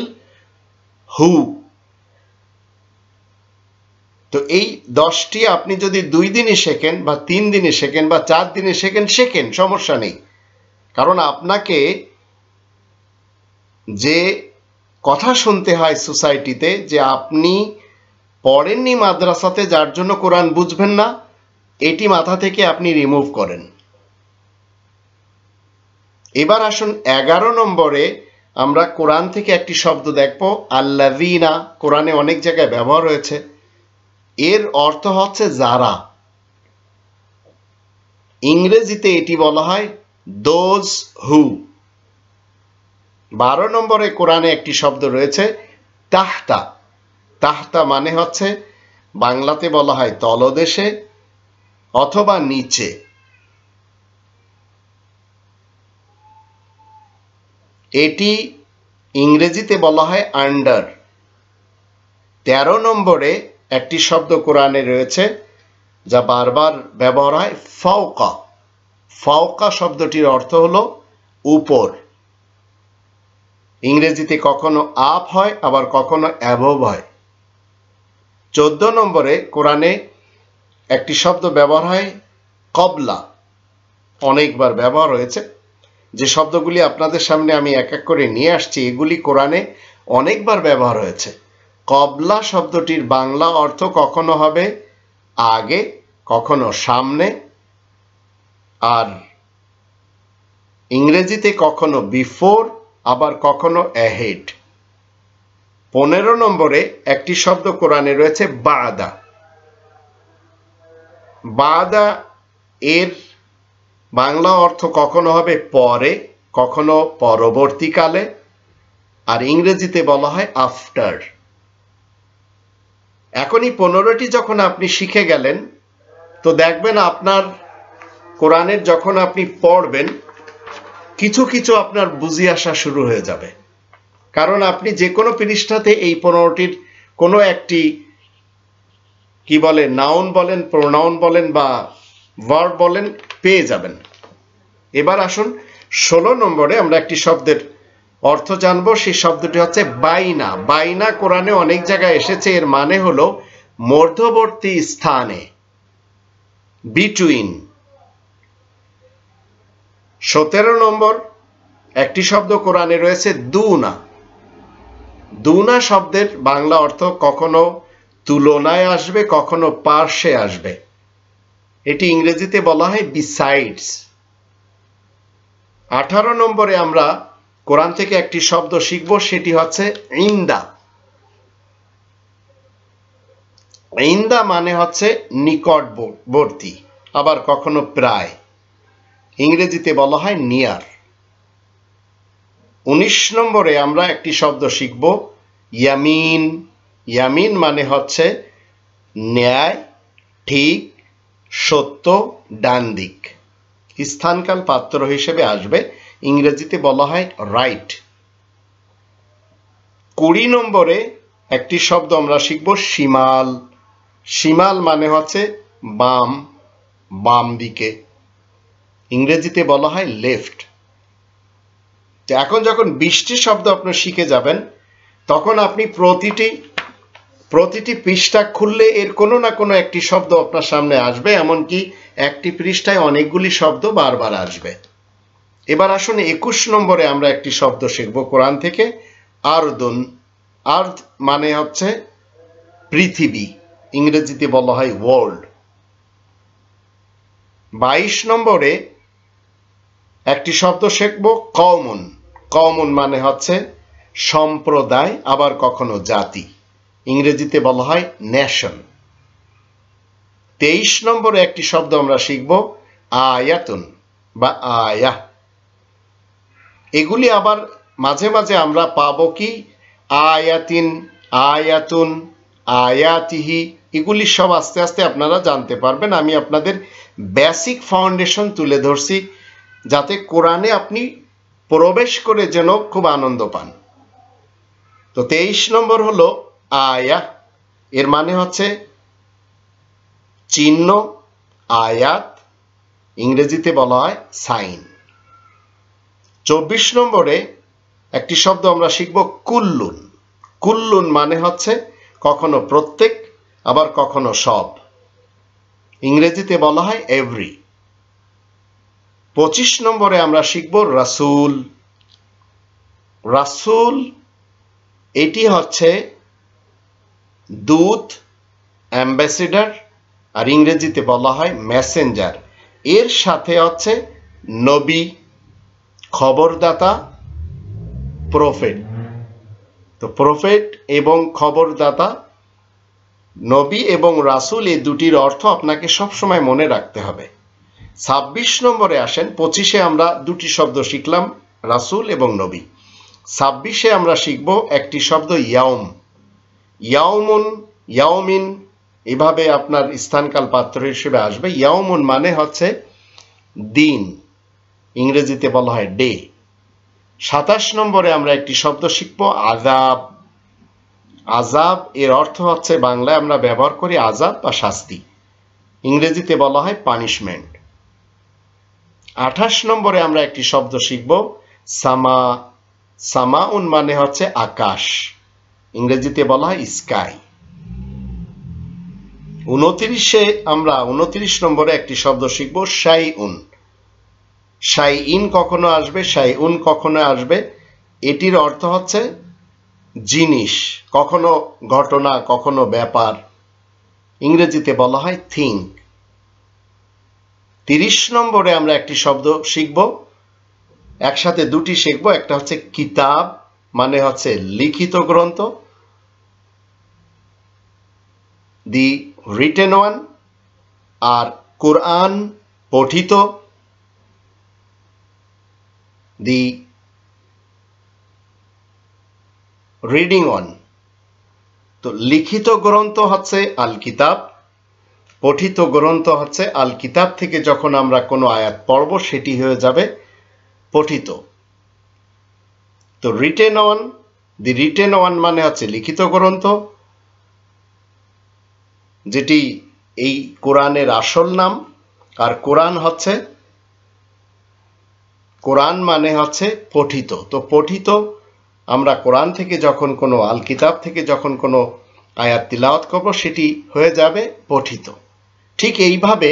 হু। তো এই 10টি আপনি যদি 2 দিনে শেখেন বা 3 দিনে শেখেন বা 4 দিনে শেখেন, সমস্যা নেই। কারণ আপনাকে যে কথা শুনতে হয় সোসাইটিতে যে আপনি পড়েননি মাদ্রাসাতে, যার জন্য কোরআন বুঝবেন না, এটি মাথা থেকে আপনি রিমুভ করেন। এবার আসুন 11 নম্বরে আমরা কোরআন থেকে একটি শব্দ দেখব আল্লাযীনা। কোরআনে অনেক জায়গায় ব্যবহার হয়েছে, এর অর্থ হচ্ছে যারা, ইংরেজিতে এটি বলা হয় দোজ হু। 12 নম্বরে কোরআনে একটি শব্দ রয়েছে তাহতা। তাহতা মানে হচ্ছে বাংলাতে বলা হয় তলদেশে অথবা নিচে। এটি ইংরেজিতে বলা হয় আন্ডার। 13 নম্বরে একটি শব্দ কোরআনে রয়েছে যা বারবার ব্যবহার হয় ফাওকা। ফাওকা শব্দটির অর্থ হলো উপর, ইংরেজিতে কখনো আপ হয়, আবার কখনো অ্যাবভ হয়। 14 নম্বরে কোরআনে একটি শব্দ ব্যবহার হয় কবলা, অনেকবার ব্যবহার হয়েছে। যে শব্দগুলি আপনাদের সামনে আমি এক এক করে নিয়ে আসছি, এগুলি কোরআনে অনেকবার ব্যবহার হয়েছে। কবলা শব্দটির বাংলা অর্থ কখনো হবে আগে, কখনো সামনে, আর ইংরেজিতে কখনো বিফোর, আবার কখনো অ্যাহেড। 15 নম্বরে একটি শব্দ কোরআনে রয়েছে বাদা। বাদা এর বাংলা অর্থ কখনো হবে পরে, কখনো পরবর্তীকালে, আর ইংরেজিতে বলা হয় আফটার। এখনই 15টি যখন আপনি শিখে গেলেন, তো দেখবেন আপনার কোরআনের যখন আপনি পড়বেন, কিছু কিছু আপনার বুঝে আসা শুরু হয়ে যাবে। কারণ আপনি যে কোনো পৃষ্ঠাতে এই 15টির কোনো একটি কি বলে, নাউন বলেন, প্রোনাউন বলেন বা ভার্ব বলেন, পেয়ে যাবেন। এবার আসুন 16 নম্বরে আমরা একটি শব্দের অর্থ জানবো। সেই শব্দটি হচ্ছে বাইনা। বাইনা কোরআনে অনেক জায়গায় এসেছে, এর মানে হলো মধ্যবর্তী স্থানে, বিটুইন। 17 নম্বর একটি শব্দ কোরআনে রয়েছে দুনা। দুনা শব্দের বাংলা অর্থ কখনো তুলনায় আসবে, কখনো পার্শ্বে আসবে। এটি ইংরেজিতে বলা হয় বিসাইডস। 18 নম্বরে আমরা কোরআন থেকে একটি শব্দ শিখব, সেটি হচ্ছে ইন্দা। ইন্দা মানে হচ্ছে নিকটবর্তী, আবার কখনো প্রায়, ইংরেজিতে বলা হয় নিয়ার। 19 নম্বরে আমরা একটি শব্দ শিখব ইয়ামিন। ইয়ামিন মানে হচ্ছে ন্যায়, ঠিক, সত্য, ডান দিক, স্থানকাল পাত্র হিসেবে আসবে, ইংরেজিতে বলা হয় রাইট। 20 নম্বরে একটি শব্দ আমরা শিখব শিমাল। শিমাল মানে হচ্ছে বাম, বাম দিকে, ইংরেজিতে বলা হয় লেফট। এখন যখন 20টি শব্দ আপনি শিখে যাবেন, তখন আপনি প্রতিটি পৃষ্ঠা খুললে এর কোনো না কোনো একটি শব্দ আপনার সামনে আসবে, এমনকি একটি পৃষ্ঠায় অনেকগুলি শব্দ বারবার আসবে। এবার আসুন 21 নম্বরে আমরা একটি শব্দ শিখব কোরআন থেকে, আরদুন। আর্থ মানে হচ্ছে পৃথিবী, ইংরেজিতে বলা হয় ওয়ার্ল্ড। 22 নম্বরে একটি শব্দ শিখব কওমুন। কওমুন মানে হচ্ছে সম্প্রদায়, আবার কখনো জাতি, ইংরেজিতে বলা হয় নেশন। 23 নম্বরে একটি শব্দ আমরা শিখব আয়াতুন বা আয়া। এগুলি আবার মাঝে মাঝে আমরা পাবো কি আয়াতিন, আয়াতুন, আয়াতিহি, এগুলি সব আস্তে আস্তে আপনারা জানতে পারবেন। আমি আপনাদের বেসিক ফাউন্ডেশন তুলে ধরছি, যাতে কোরআনে আপনি প্রবেশ করে যেন খুব আনন্দ পান। তো 23 নম্বর হলো আয়া, এর মানে হচ্ছে চিহ্ন, আয়াত, ইংরেজিতে বলা হয় সাইন। 24 নম্বরে একটি শব্দ আমরা শিখব কুল্লুন। কুল্লুন মানে হচ্ছে কখনো প্রত্যেক, আবার কখনো সব, ইংরেজিতে বলা হয় এভরি। 25 নম্বরে আমরা শিখব রাসূল। রাসূল এটি হচ্ছে দূত, অ্যাম্বাসেডর, আর ইংরেজিতে বলা হয় মেসেঞ্জার। এর সাথে হচ্ছে নবী, খবরদাতা, প্রফেট। তো প্রফেট এবং খবরদাতা, নবী এবং রাসূল, এই দুটির অর্থ আপনাকে সবসময় মনে রাখতে হবে। 26 নম্বরে আসেন, 25-এ আমরা দুটি শব্দ শিখলাম, রাসূল এবং নবী। 26-এ আমরা শিখব একটি শব্দ ইয়াউম। ইয়াউমুন, ইয়াউমিন, এভাবে আপনার স্থানকাল পাত্র হিসেবে আসবে। ইয়াউমুন মানে হচ্ছে দিন, ইংরেজিতে বলা হয় ডে। 27 নম্বরে আমরা একটি শব্দ শিখব আযাব। আযাব এর অর্থ হচ্ছে, বাংলায় আমরা ব্যবহার করি আযাব বা শাস্তি, ইংরেজিতে বলা হয় পানিশমেন্ট। 28 নম্বরে আমরা একটি শব্দ শিখব সামা। সামাউন মানে হচ্ছে আকাশ, ইংরেজিতে বলা হয় স্কাই। 29 নম্বরে একটি শব্দ শিখব শাইউন। শাইইন কখনো আসবে, শাইউন কখনো আসবে, এটির অর্থ হচ্ছে জিনিস, কখনো ঘটনা, কখনো ব্যাপার, ইংরেজিতে বলা হয় থিঙ্ক। 30 নম্বরে আমরা একটি শব্দ শিখব, একসাথে দুটি শিখব, একটা হচ্ছে কিতাব মানে হচ্ছে লিখিত গ্রন্থ, দি রিটেন ওয়ান, আর কোরআন পঠিত, দি রিডিং ওয়ান। তো লিখিত গ্রন্থ হচ্ছে আল কিতাব, পঠিত গ্রন্থ হচ্ছে আল কিতাব থেকে যখন আমরা কোনো আয়াত পড়ব সেটি হয়ে যাবে পঠিত। তো রিটেন ওয়ান, দি রিটেন ওয়ান মানে হচ্ছে লিখিত গ্রন্থ, যেটি এই কোরআনের আসল নাম। আর কোরআন মানে হচ্ছে পঠিত। তো পঠিত, আমরা কোরআন থেকে যখন কোনো, আল কিতাব থেকে যখন কোনো আয়াত তিলাওয়াত করব সেটি হয়ে যাবে পঠিত। ঠিক এইভাবে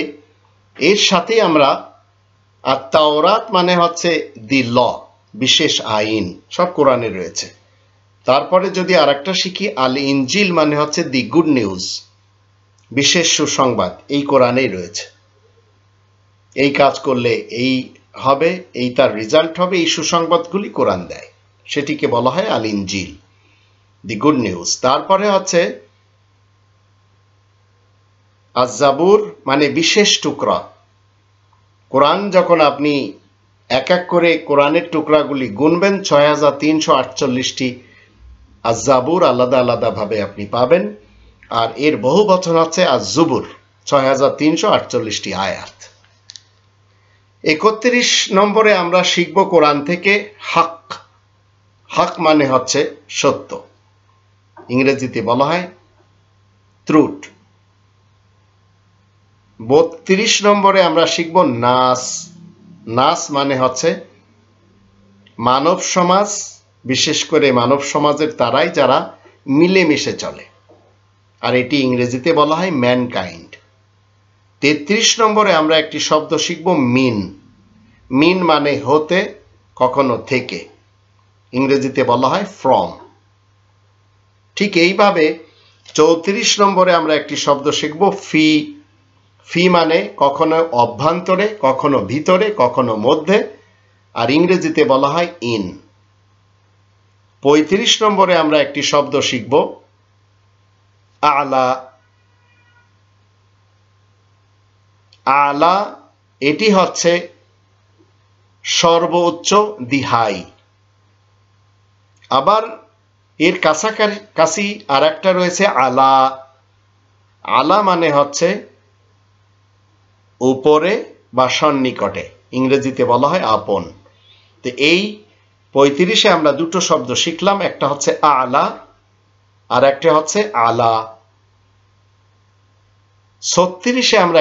এর সাথে আমরা আত-তাওরাত মানে হচ্ছে দি ল, বিশেষ আইন, সব কোরআনে রয়েছে। তারপরে যদি আরেকটা শিখি আল ইনজিল মানে হচ্ছে দি গুড নিউজ, বিশেষ সুসংবাদ, এই কোরআনেই রয়েছে। এই কাজ করলে, এই হবে, এই তার রেজাল্ট হবে, এই সুসংবাদগুলি কোরআন দেয়, সেটিকে বলা হয় আল ইনজিল, দি গুড নিউজ। তারপরে হচ্ছে আজ-জাবুর মানে বিশেষ টুকরা। কোরআন যখন আপনি এক এক করে কোরআনের টুকরাগুলি গুনবেন ৬৩৪৮টি আজ-জাবুর আলাদা আলাদা ভাবে আপনি পাবেন। আর এর বহু বচন হচ্ছে আজ-জুবুর, ৬৩৪৮টি আয়াত। ৩১ নম্বরে আমরা শিখব কোরআন থেকে হক। হক মানে হচ্ছে সত্য, ইংরেজিতে বলা হয় ট্রুথ। ৩২ নম্বরে আমরা শিখব নাস। নাস মানে হচ্ছে মানব সমাজ, বিশেষ করে মানব সমাজের তারাই যারা মিলেমিশে চলে, আর এটি ইংরেজিতে বলা হয় ম্যানকাইন্ড। ৩৩ নম্বরে আমরা একটি শব্দ শিখব মিন। মিন মানে হতে, কখনো থেকে, ইংরেজিতে বলা হয় ফ্রম। ঠিক এইভাবে ৩৪ নম্বরে আমরা একটি শব্দ শিখব ফি। ফি মানে কখনো অভ্যন্তরে, কখনো ভিতরে, কখনো মধ্যে, আর ইংরেজিতে বলা হয় ইন। ৩৫ নম্বরে আমরা একটি শব্দ শিখব আলা। আলা এটি হচ্ছে সর্বোচ্চ, দি হাই। আবার এর কাছাকাছি আর একটা রয়েছে আলা। আলা মানে হচ্ছে উপরে বা সন্নিকটে, ইংরেজিতে বলা হয় আপন। তো এই ৩৫-এ আমরা দুটো শব্দ শিখলাম, একটা হচ্ছে আলা আর একটা হচ্ছে আলা। ৩৬-এ আমরা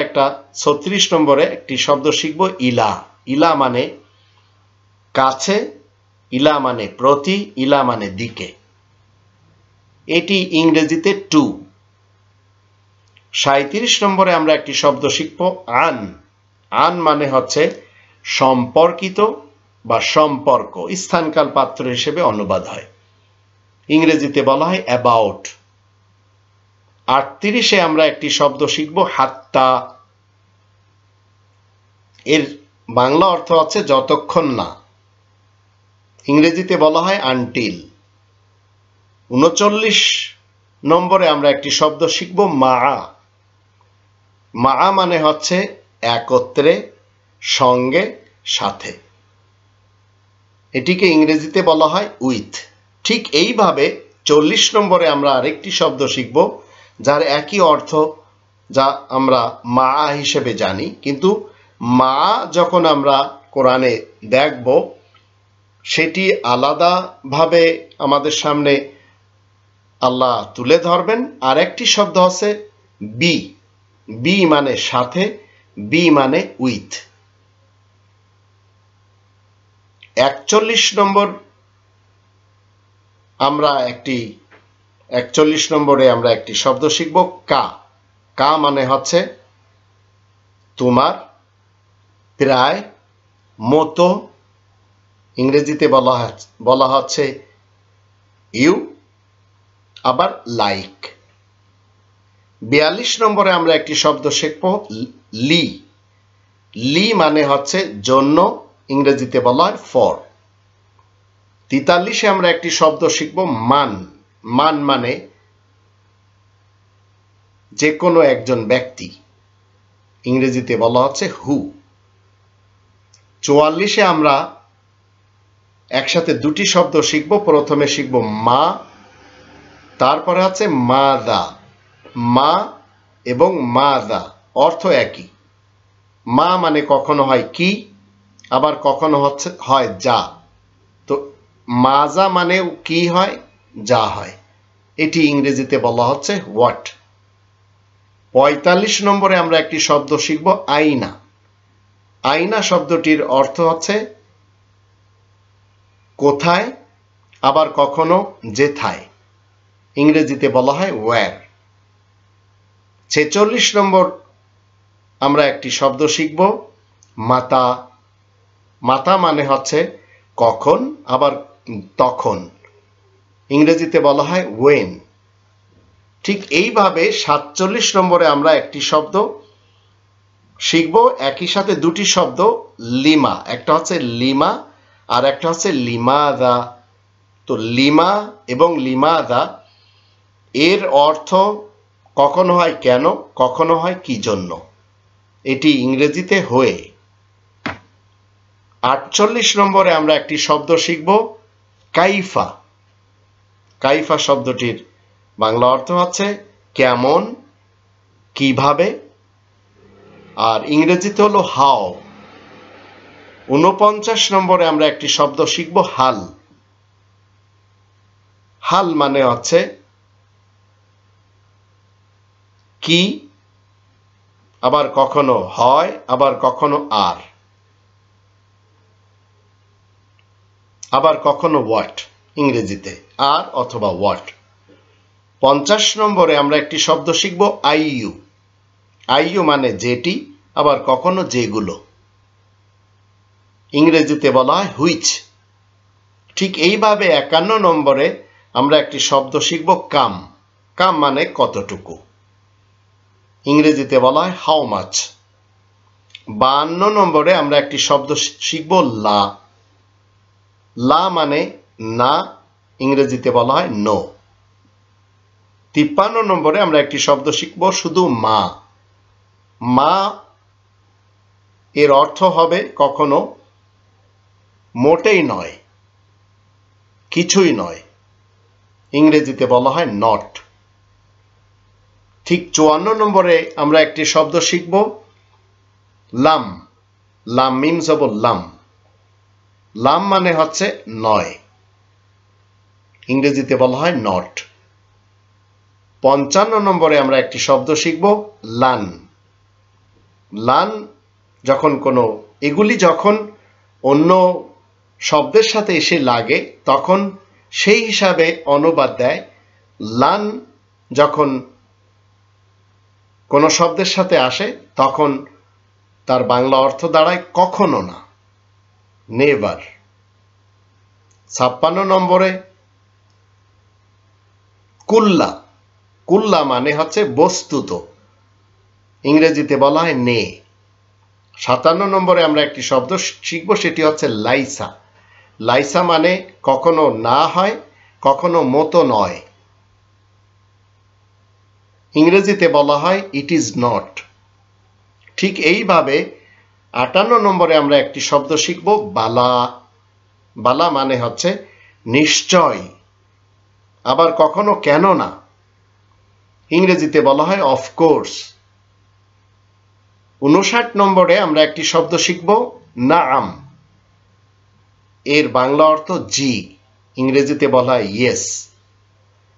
৩৬ নম্বরে একটি শব্দ শিখব ইলা। ইলা মানে কাছে, ইলা মানে প্রতি, ইলা মানে দিকে, এটি ইংরেজিতে টু। ৩৭ নম্বরে আমরা একটি শব্দ শিখব আন। আন মানে হচ্ছে সম্পর্কিত বা সম্পর্ক, স্থানকাল পাত্র হিসেবে অনুবাদ হয়, ইংরেজিতে বলা হয় অ্যাবাউট। ৩৮-এ আমরা একটি শব্দ শিখব হাত্তা। এর বাংলা অর্থ হচ্ছে যতক্ষণ না, ইংরেজিতে বলা হয় আনটিল। ৩৯ নম্বরে আমরা একটি শব্দ শিখব মা। মা মানে হচ্ছে একত্রে, সঙ্গে, সাথে, এটিকে ইংরেজিতে বলা হয় উইথ। ঠিক এইভাবে ৪০ নম্বরে আমরা আরেকটি শব্দ শিখব যার একই অর্থ, যা আমরা মা হিসেবে জানি, কিন্তু মা যখন আমরা কোরআনে দেখব সেটি আলাদাভাবে আমাদের সামনে আল্লাহ তুলে ধরবেন। আর একটি শব্দ আছে বি। বি মানে সাথে, বি মানে উইথ। ৪১ নম্বর আমরা ৪১ নম্বরে আমরা একটি শব্দ শিখব কা। কা মানে হচ্ছে তোমার, প্রায়, মতো, ইংরেজিতে বলা হচ্ছে ইউ, আবার লাইক। ৪২ নম্বরে আমরা একটি শব্দ শিখব লি। লি মানে হচ্ছে জন্য, ইংরেজিতে বলা হয় ফর। ৪৩-এ আমরা একটি শব্দ শিখব মান। মান মানে যে কোনো একজন ব্যক্তি, ইংরেজিতে বলা হচ্ছে হু। ৪৪-এ আমরা একসাথে দুটি শব্দ শিখব। প্রথমে শিখব মা, তারপরে হচ্ছে মাদা। মা এবং মাদা অর্থ একই। মা মানে কখনো হয় কি, আবার কখনো হয় যা। তো মাজা মানেও কি হয়, যা হয়, এটি ইংরেজিতে বলা হচ্ছে হোয়াট। ৪৫ নম্বরে আমরা একটি শব্দ শিখব আয়না। আয়না শব্দটির অর্থ হচ্ছে কোথায়, আবার কখনো যেথায়, ইংরেজিতে বলা হয় ওয়্যার। ৪৬ নম্বর আমরা একটি শব্দ শিখব মাতা। মাতা মানে হচ্ছে কখন, আবার তখন, ইংরেজিতে বলা হয় ওয়েন। ঠিক এইভাবে ৪৭ নম্বরে আমরা একটি শব্দ শিখব একই সাথে দুটি শব্দ লিমা, একটা হচ্ছে লিমা আর একটা হচ্ছে লিমাদা। তো লিমা এবং লিমাদা এর অর্থ কখনো হয় কেন, কখনো হয় কি জন্য, এটি ইংরেজিতে হয়ে। 48 নম্বরে আমরা একটি শব্দ শিখব কাইফা। কাইফা শব্দটির বাংলা অর্থ হচ্ছে কেমন, কিভাবে, আর ইংরেজিতে হলো হাউ। 49 নম্বরে আমরা একটি শব্দ শিখব হাল। হাল মানে হচ্ছে কি, আবার কখনো হয়, আবার কখনো আর, আবার কখনো হোয়াট, ইংরেজিতে আর অথবা হোয়াট। 50 নম্বরে আমরা একটি শব্দ শিখব আইইউ। আইইউ মানে যেটি, আবার কখনো যেগুলো, ইংরেজিতে বলা হয় হুইচ। ঠিক এইভাবে 51 নম্বরে আমরা একটি শব্দ শিখব কাম। কাম মানে কতটুকু, ইংরেজিতে বলা হয় হাউ মাচ। 52 নম্বরে আমরা একটি শব্দ শিখব লা। লা মানে না, ইংরেজিতে বলা হয় নো। 53 নম্বরে আমরা একটি শব্দ শিখব শুধু মা। মা এর অর্থ হবে কখনো মোটেই নয়, কিছুই নয়, ইংরেজিতে বলা হয় নট। ঠিক 54 নম্বরে আমরা একটি শব্দ শিখব লাম। লাম মিনস হব লাম। লাম মানে হচ্ছে নয়, ইংরেজিতে বলা হয় নট। 55 নম্বরে আমরা একটি শব্দ শিখব লান। লান যখন এগুলি যখন অন্য শব্দের সাথে এসে লাগে তখন সেই হিসাবে অনুবাদ দেয়। লান যখন কোন শব্দের সাথে আসে তখন তার বাংলা অর্থ দাঁড়ায় কখনো না, নেভার। 56 নম্বরে কুল্লা। কুল্লা মানে হচ্ছে বস্তুত, ইংরেজিতে বলা হয় নে। 57 নম্বরে আমরা একটি শব্দ শিখব, সেটি হচ্ছে লাইসা। লাইসা মানে কখনো না হয়, কখনো মতো নয়, ইংরেজিতে বলা হয় ইট ইজ নট। ঠিক এইভাবে 58 নম্বরে আমরা একটি শব্দ শিখব বালা। বালা মানে হচ্ছে নিশ্চয়, আবার কখনো কেন না, ইংরেজিতে বলা হয় অফকোর্স। 59 নম্বরে আমরা একটি শব্দ শিখব নাআম। এর বাংলা অর্থ জি, ইংরেজিতে বলা হয় ইয়েস।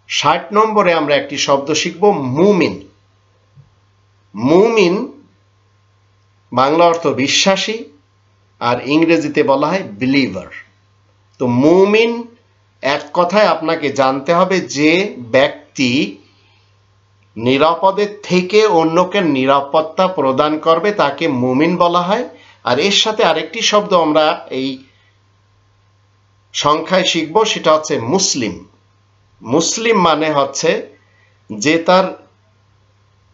60 নম্বরে আমরা একটি শব্দ শিখব মুমিন। মুমিন বাংলা অর্থ বিশ্বাসী, আর ইংরেজিতে বলা হয় বিলিভার। তো মুমিন এক কথায় আপনাকে জানতে হবে যে ব্যক্তি নিরাপদের থেকে অন্যকে নিরাপত্তা প্রদান করবে তাকে মুমিন বলা হয়। আর এর সাথে আরেকটি শব্দ আমরা এই সংখ্যায় শিখব, সেটা হচ্ছে মুসলিম। মুসলিম মানে হচ্ছে যে তার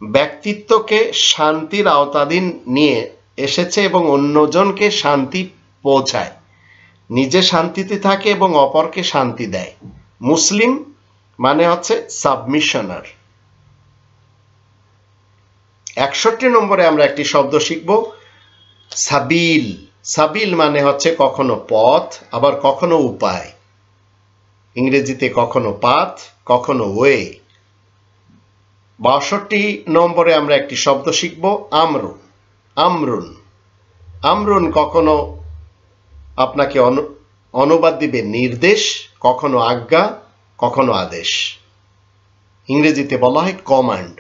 ব্যক্তিত্বকে শান্তির আওতাধীন নিয়ে এসেছে এবং অন্যজনকে শান্তি পৌঁছায়, নিজে শান্তিতে থাকে এবং অপরকে শান্তি দেয়। মুসলিম মানে হচ্ছে সাবমিশনার। 61 নম্বরে আমরা একটি শব্দ শিখব সাবিল। সাবিল মানে হচ্ছে কখনো পথ, আবার কখনো উপায়, ইংরেজিতে কখনো পাথ, কখনো ওয়ে। 62 নম্বরে আমরা একটি শব্দ শিখব আমরুন। আমরুন। আমরুন কখনো আপনাকে অনুবাদ দিবে নির্দেশ, কখনো আজ্ঞা, কখনো আদেশ, ইংরেজিতে বলা হয় কমান্ড।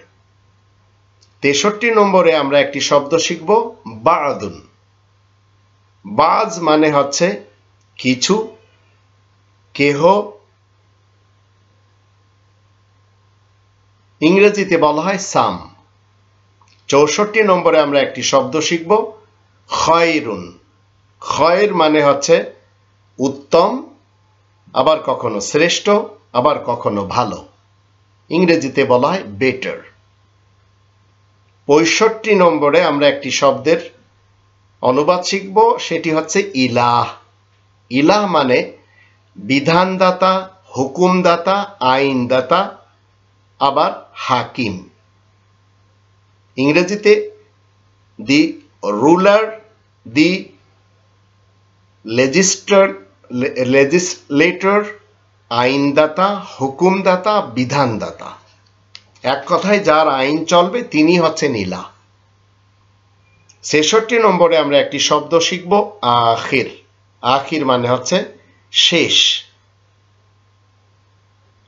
63 নম্বরে আমরা একটি শব্দ শিখব বাদুন। বাজ মানে হচ্ছে কিছু, কেহ, ইংরেজিতে বলা হয় সাম। 64 নম্বরে আমরা একটি শব্দ শিখব খয়রুন। খয়ের মানে হচ্ছে উত্তম, আবার কখনো শ্রেষ্ঠ, আবার কখনো ভালো, ইংরেজিতে বলা হয় বেটার। 65 নম্বরে আমরা একটি শব্দের অনুবাদ শিখব, সেটি হচ্ছে ইলাহ। ইলাহ মানে বিধানদাতা, হুকুমদাতা, আইনদাতা, আবার হাকিম। ইংরেজিতে দি রুলার, দি লেজিসলেটর, আইনদাতা, হুকুমদাতা, বিধানদাতা। এক কথায় যার আইন চলবে তিনি হচ্ছেন ইলাহ। 66 নম্বরে আমরা একটি শব্দ শিখব আখির। আখির মানে হচ্ছে শেষ।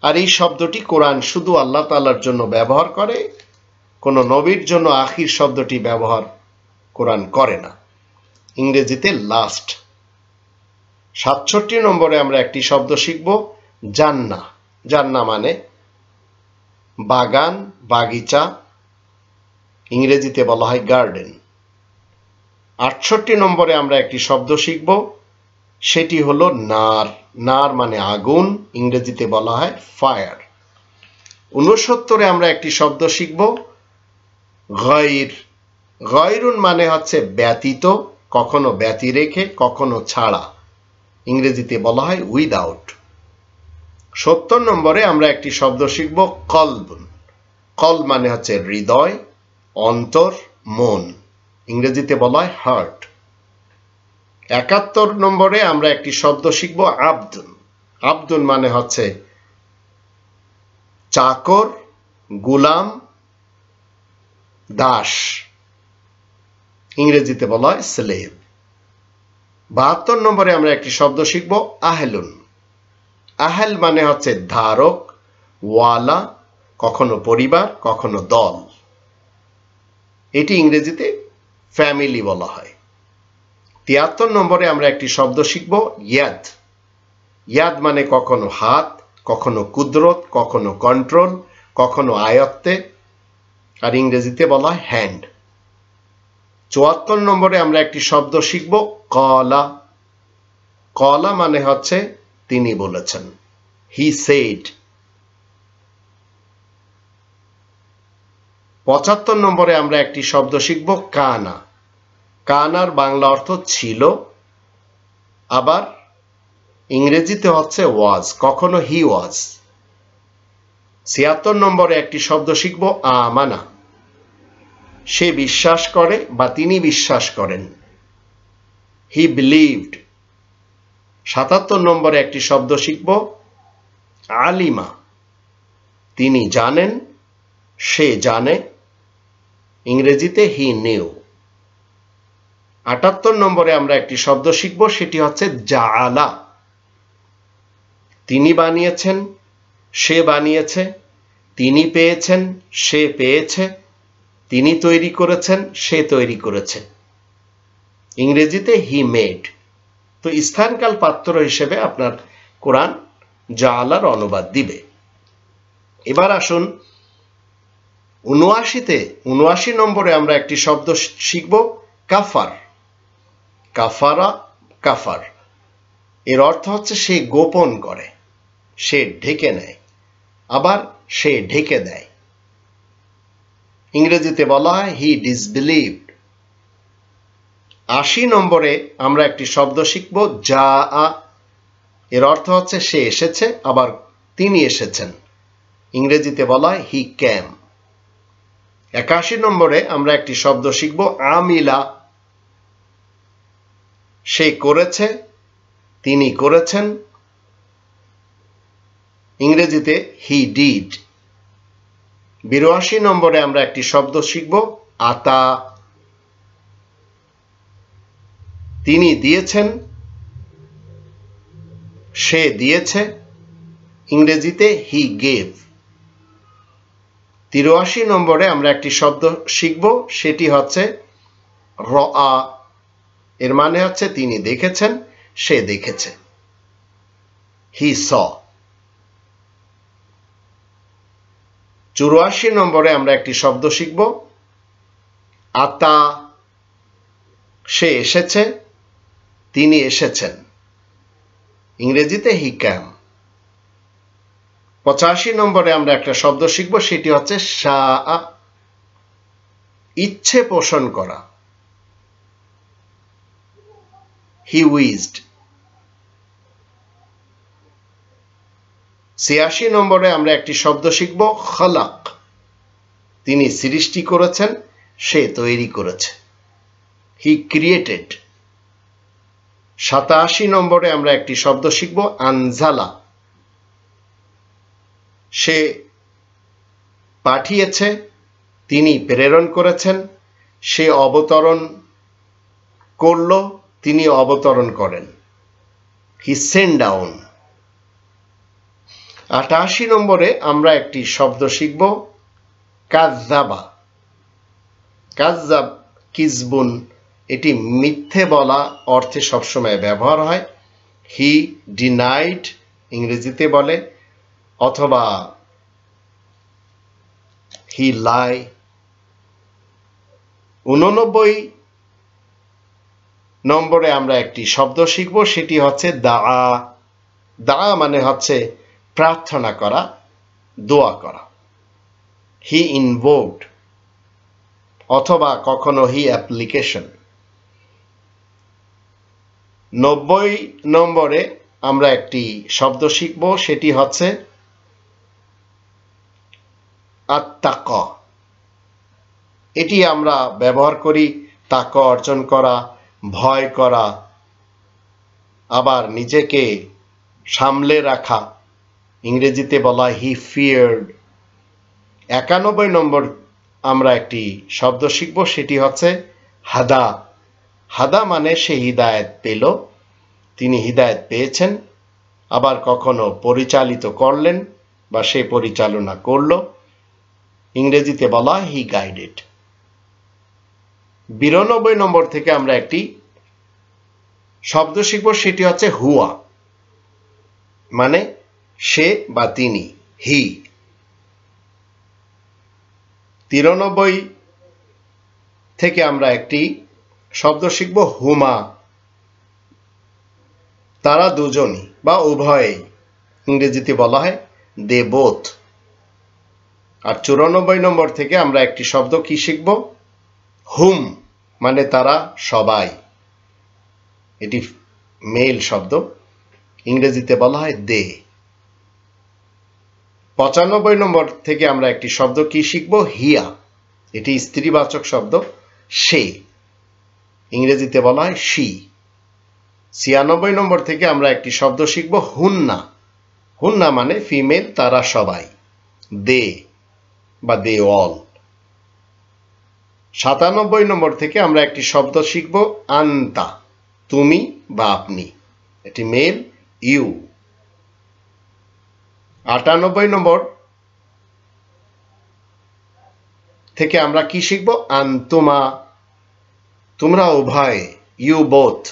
আর এই শব্দটি কোরআন শুধু আল্লাহ তাআলার জন্য ব্যবহার করে, কোন নবীর জন্য আখির শব্দটি ব্যবহার কোরআন করে না। ইংরেজিতে লাস্ট। 67 নম্বরে আমরা একটি শব্দ শিখব জান্নাহ। জান্নাহ মানে বাগান, বাগিচা, ইংরেজিতে বলা হয় গার্ডেন। 68 নম্বরে আমরা একটি শব্দ শিখব, সেটি হলো নার। নার মানে আগুন, ইংরেজিতে বলা হয় ফায়ার। 69 আমরা একটি শব্দ শিখব গায়র। গায়রুন মানে হচ্ছে ব্যতীত, কখনো ব্যতি রেখে, কখনো ছাড়া, ইংরেজিতে বলা হয় উইদাউট। 70 নম্বরে আমরা একটি শব্দ শিখব কলবুন। কলব মানে হচ্ছে হৃদয়, অন্তর, মন, ইংরেজিতে বলা হয় হার্ট। 71 নম্বরে আমরা একটি শব্দ শিখব আবদুন। আবদুন মানে হচ্ছে চাকর, গুলাম, দাস, ইংরেজিতে বলা হয় স্লেভ। 72 নম্বরে আমরা একটি শব্দ শিখব আহলুন। আহল মানে হচ্ছে ধারক, ওয়ালা, কখনো পরিবার, কখনো দল, এটি ইংরেজিতে ফ্যামিলি বলা হয়। 73 নম্বরে আমরা একটি শব্দ শিখব ইয়াদ। ইয়াদ মানে কখনো হাত, কখনো কুদরত, কখনো কন্ট্রোল, কখনো আয়ত্তে, আর ইংরেজিতে বলা হয় হ্যান্ড। 74 নম্বরে আমরা একটি শব্দ শিখব কলা। কলা মানে হচ্ছে তিনি বলেছেন, হি সেড। 75 নম্বরে আমরা একটি শব্দ শিখব কানা। কানার বাংলা অর্থ ছিল, আবার ইংরেজিতে হচ্ছে ওয়াজ, কখনো হি ওয়াজ। 76 নম্বরে একটি শব্দ শিখব আমানা। সে বিশ্বাস করে বা তিনি বিশ্বাস করেন, হি বিলিভড। 77 নম্বরে একটি শব্দ শিখব আলিমা। তিনি জানেন, সে জানে, ইংরেজিতে হি নিউ। 78 নম্বরে আমরা একটি শব্দ শিখব, সেটি হচ্ছে জাআলা। তিনি বানিয়েছেন, সে বানিয়েছে, তিনি পেয়েছেন, সে পেয়েছে, তিনি তৈরি করেছেন, সে তৈরি করেছে, ইংরেজিতে হি মেড। তো স্থানকাল পাত্র হিসেবে আপনার কোরআন জাআলার অনুবাদ দিবে। এবার আসুন 79 নম্বরে আমরা একটি শব্দ শিখব কাফার। কাফারা, কাফার, এর অর্থ হচ্ছে সে গোপন করে, সে ঢেকে নেয়, আবার সে ঢেকে দেয়, ইংরেজিতে বলা হয় হি ডিসবিলিভড। 80 নম্বরে আমরা একটি শব্দ শিখব জাআ। এর অর্থ হচ্ছে সে এসেছে, আবার তিনি এসেছেন, ইংরেজিতে বলা হয় হি ক্যাম। 81 নম্বরে আমরা একটি শব্দ শিখব আমিলা। সে করেছে, তিনি করেছেন, ইংরেজিতে হি ডিড। 82 নম্বরে আমরা একটি শব্দ শিখব আতা। তিনি দিয়েছেন, সে দিয়েছে, ইংরেজিতে হি গেভ। 83 নম্বরে আমরা একটি শব্দ শিখব, সেটি হচ্ছে রআ। এর মানে হচ্ছে তিনি দেখেছেন, সে দেখেছে, হি স। 84 নম্বরে আমরা একটি শব্দ শিখব আতা। সে এসেছে, তিনি এসেছেন, ইংরেজিতে হি ক্যাম। 85 নম্বরে আমরা একটা শব্দ শিখব, সেটি হচ্ছে শাআ। ইচ্ছে পোষণ করা, হি উইজড। ৮৬ নম্বরে আমরা একটি শব্দ শিখব, খলাক। তিনি সৃষ্টি করেছেন, সে তৈরি করেছে, হি ক্রিয়েটেড। ৮৭ নম্বরে আমরা একটি শব্দ শিখব, আনজালা। সে পাঠিয়েছে, তিনি প্রেরণ করেছেন, সে অবতরণ করল, তিনি অবতরণ করেন, হি সেন্ড ডাউন। ৮৮ নম্বরে আমরা একটি শব্দ শিখব, কাযযাবা। কাযযাব, কিজবুন, এটি মিথ্যে বলা অর্থে সবসময় ব্যবহার হয়। হি ডিনাইড ইংরেজিতে বলে, অথবা হি লাই। ৮৯ নম্বরে আমরা একটি শব্দ শিখব, সেটি হচ্ছে দাআ। দাআ মানে হচ্ছে প্রার্থনা করা, দোয়া করা। হি ইনভোকড, অথবা কখনো হি অ্যাপ্লিকেশন। ৯০ নম্বরে আমরা একটি শব্দ শিখব, সেটি হচ্ছে আত্তাকা। এটি আমরা ব্যবহার করি তাকওয়া অর্জন করা, ভয় করা, আবার নিজেকে সামলে রাখা, ইংরেজিতে বলা হয় হি ফিয়ার্ড। ৯১ নম্বর আমরা একটি শব্দ শিখব, সেটি হচ্ছে হাদা। হাদা মানে সে হিদায়াত পেল, তিনি হিদায়াত পেয়েছেন, আবার কখনো পরিচালিত করলেন বা সে পরিচালনা করল, ইংরেজিতে বলা হয় হি গাইডেড। ৯২ নম্বর থেকে আমরা একটি শব্দ শিখব, সেটি হচ্ছে হুয়া, মানে সে বা তিনি, হি। ৯৩ থেকে আমরা একটি শব্দ শিখব, হুমা। তারা দুজনই বা উভয়েই, ইংরেজিতে বলা হয় দে বোথ। আর ৯৪ নম্বর থেকে আমরা একটি শব্দ কি শিখব, হুম, মানে তারা সবাই, এটি মেল শব্দ, ইংরেজিতে বলা হয় দে। ৯৫ নম্বর থেকে আমরা একটি শব্দ কি শিখব, হিয়া, এটি স্ত্রীবাচক শব্দ, সে, ইংরেজিতে বলা হয় শি। ৯৬ নম্বর থেকে আমরা একটি শব্দ শিখব, হুন্না। হুন্না মানে ফিমেল, তারা সবাই, দে বা দে অল। ৯৭ নম্বর থেকে আমরা একটি শব্দ শিখব, আন্তা, তুমি বা আপনি, এটি মেল, ইউ। ৯৮ নম্বর থেকে আমরা কি শিখব, আন্তুমা, তোমরা উভয়, ইউ বোথ।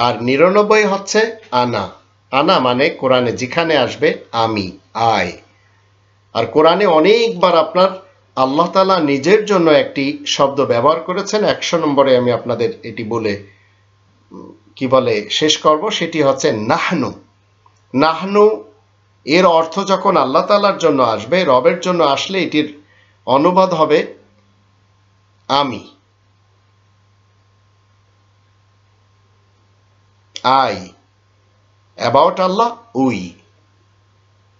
আর ৯৯ হচ্ছে আনা। আনা মানে কোরআনে যেখানে আসবে আমি, আই। আর কোরআনে অনেকবার আপনার আল্লাহ তাআলা নিজের জন্য একটি শব্দ ব্যবহার করেছেন। ১০০ নম্বরে আমি আপনাদের এটি বলে শেষ করব, সেটি হচ্ছে নাহনু। নাহনু এর অর্থ যখন আল্লাহ তাআলার জন্য আসবে, রবের জন্য আসলে এটির অনুবাদ হবে আমি, আই। অ্যাবাউট আল্লাহ উই,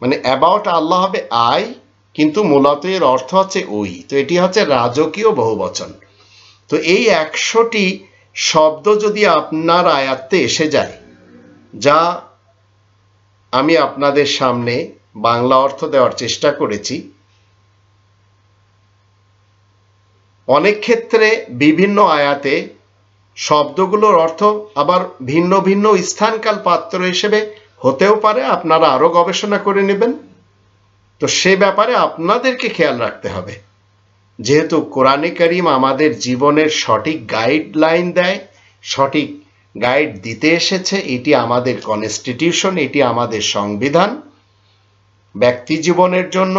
মানে অ্যাবাউট আল্লাহ হবে আই, কিন্তু মূলত এর অর্থ হচ্ছে উই। তো এটি হচ্ছে রাজকীয় বহুবচন। তো এই ১০০টি শব্দ যদি আপনার আয়াত্তে এসে যায়, যা আমি আপনাদের সামনে বাংলা অর্থ দেওয়ার চেষ্টা করেছি, অনেক ক্ষেত্রে বিভিন্ন আয়াতে শব্দগুলোর অর্থ আবার ভিন্ন ভিন্ন স্থানকাল পাত্র হিসেবে হতেও পারে, আপনারা আরো গবেষণা করে নেবেন। তো সে ব্যাপারে আপনাদেরকে খেয়াল রাখতে হবে, যেহেতু কোরআনে কারীম আমাদের জীবনের সঠিক গাইডলাইন দেয়, সঠিক গাইড দিতে এসেছে। এটি আমাদের কনস্টিটিউশন, এটি আমাদের সংবিধান, ব্যক্তি জীবনের জন্য,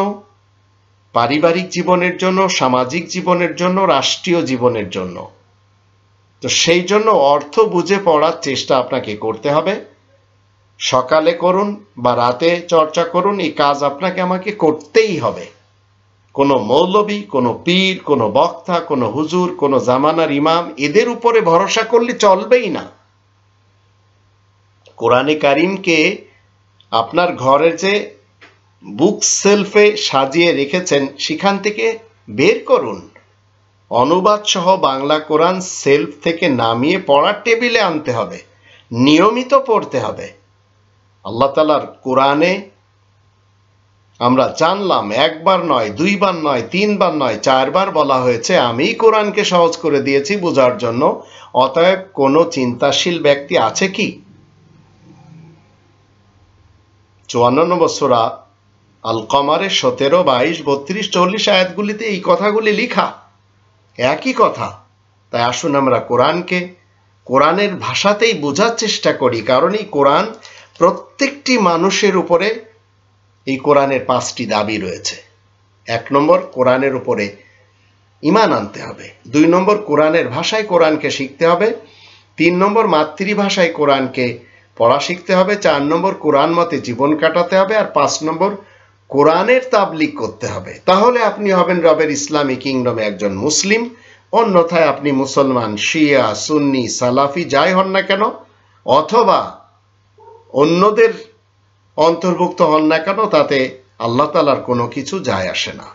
পারিবারিক জীবনের জন্য, সামাজিক জীবনের জন্য, রাষ্ট্রীয় জীবনের জন্য। তো সেই জন্য অর্থ বুঝে পড়ার চেষ্টা আপনাকে করতে হবে। সকালে করুন বা রাতে চর্চা করুন, এই কাজ আপনাকে আমাকে করতেই হবে। কোনো মৌলবী, কোনো পীর, কোনো বক্তা, কোনো হুজুর, কোনো জামানার ইমাম, এদের উপরে ভরসা করলে চলবেই না। কোরআনে কারিমকে আপনার ঘরের যে বুক সেলফে সাজিয়ে রেখেছেন সেখান থেকে বের করুন, অনুবাদ সহ বাংলা কোরআন সেলফ থেকে নামিয়ে পড়ার টেবিলে আনতে হবে, নিয়মিত পড়তে হবে। আল্লাহ তাআলার কোরআনে আমরা জানলাম একবার নয়, দুইবার নয়, তিনবার নয়, চারবার বলা হয়েছে আমি কোরআনকে সহজ করে দিয়েছি বোঝার জন্য। অতএব কোনো চিন্তাশীল ব্যক্তি আছে কি? 54 নম্বর সূরা আল কমারের 17, 22, 32, 40 আয়াতগুলিতে এই কথাগুলি লেখা, একই কথা। তাই আসুন আমরা কোরআনকে কোরআনের ভাষাতেই বোঝার চেষ্টা করি, কারণ এই কোরআন প্রত্যেকটি মানুষের উপরে এই কোরআনের 5টি দাবি রয়েছে। 1 নম্বর, কোরআনের উপরে ঈমান আনতে হবে। 2 নম্বর, কোরআনের ভাষায় কোরআনকে শিখতে হবে। 3 নম্বর, মাতৃভাষায় কোরআনকে পড়া শিখতে হবে। 4 নম্বর, কোরআন মতে জীবন কাটাতে হবে। আর 5 নম্বর, কোরআনের তাবলীগ করতে হবে। তাহলে আপনি হবেন রবের ইসলামী কিংডমে একজন মুসলিম। অন্যথায় আপনি মুসলমান, শিয়া, সুন্নি, সালাফি যাই হন না কেন, অথবা অন্যদের অন্তর্ভুক্ত হন না কেন, তাতে আল্লাহ তাআলার কোনো কিছু যায় আসে না।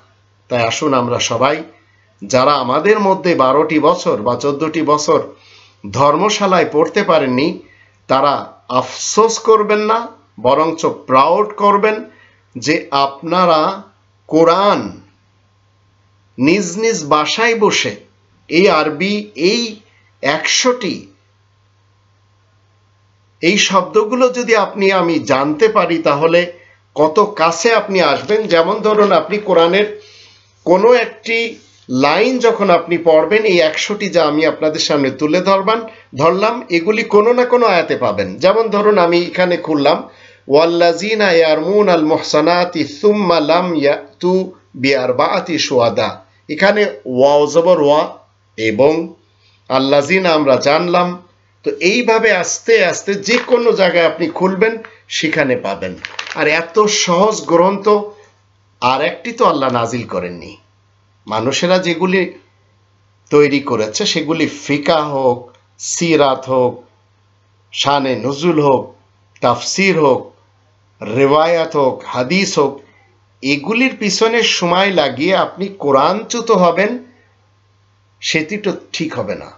তাই আসুন আমরা সবাই, যারা আমাদের মধ্যে 12টি বছর বা 14টি বছর ধর্মশালায় পড়তে পারেননি, তারা আফসোস করবেন না, বরঞ্চ প্রাউড করবেন যে আপনারা কোরআন নিজ নিজ বাসায় বসে এই আরবি, এই 100টি এই শব্দগুলো যদি আমি জানতে পারি, তাহলে কত কাছে আপনি আসবেন। যেমন ধরুন, আপনি কোরআনের কোনো একটি লাইন যখন আপনি পড়বেন, এই 100টি যা আমি আপনাদের সামনে তুলে ধরলাম, এগুলি কোনো না কোনো আয়াতে পাবেন। যেমন ধরুন, আমি এখানে খুললাম ওয়াল্লাযিনা ইয়ারমুন আল মুহসানাতি সুম্মা লাম ইয়াতু বিআরবাআতি শুহাদা। এখানে ওয়াও জবর ওয়া এবং আল্লাযিনা আমরা জানলাম। তো এইভাবে আস্তে আস্তে যে কোনো জায়গায় আপনি খুলবেন, সেখানে পাবেন। আর এত সহজ গ্রন্থ আর একটি তো আল্লাহ নাজিল করেননি। মানুষেরা যেগুলি তৈরি করেছে সেগুলি ফিকাহ হোক, সিরাত হোক, শানে নুজুল হোক, তাফসির হোক, রিওয়ায়াত হোক, হাদিস হোক, এগুলির পিছনে সময় লাগিয়ে আপনি কোরআনচ্যুত হবেন, সেটি তো ঠিক হবে না।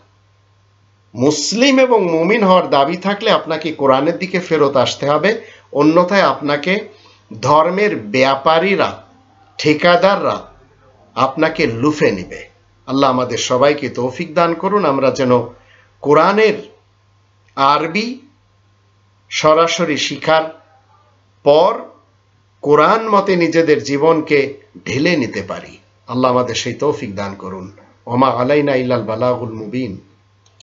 মুসলিম এবং মুমিন হওয়ার দাবি থাকলে আপনাকে কোরআনের দিকে ফেরত আসতে হবে, অন্যথায় আপনাকে ধর্মের ব্যাপারীরা, ঠিকাদাররা আপনাকে লুফে নেবে। আল্লাহ আমাদের সবাইকে তৌফিক দান করুন, আমরা যেন কোরআনের আরবি সরাসরি শিখার পর কোরআন মতে নিজেদের জীবনকে ঢেলে নিতে পারি। আল্লাহ আমাদের সেই তৌফিক দান করুন। ওমা আলাইনা ইল্লাল বালাগুল মুবিন।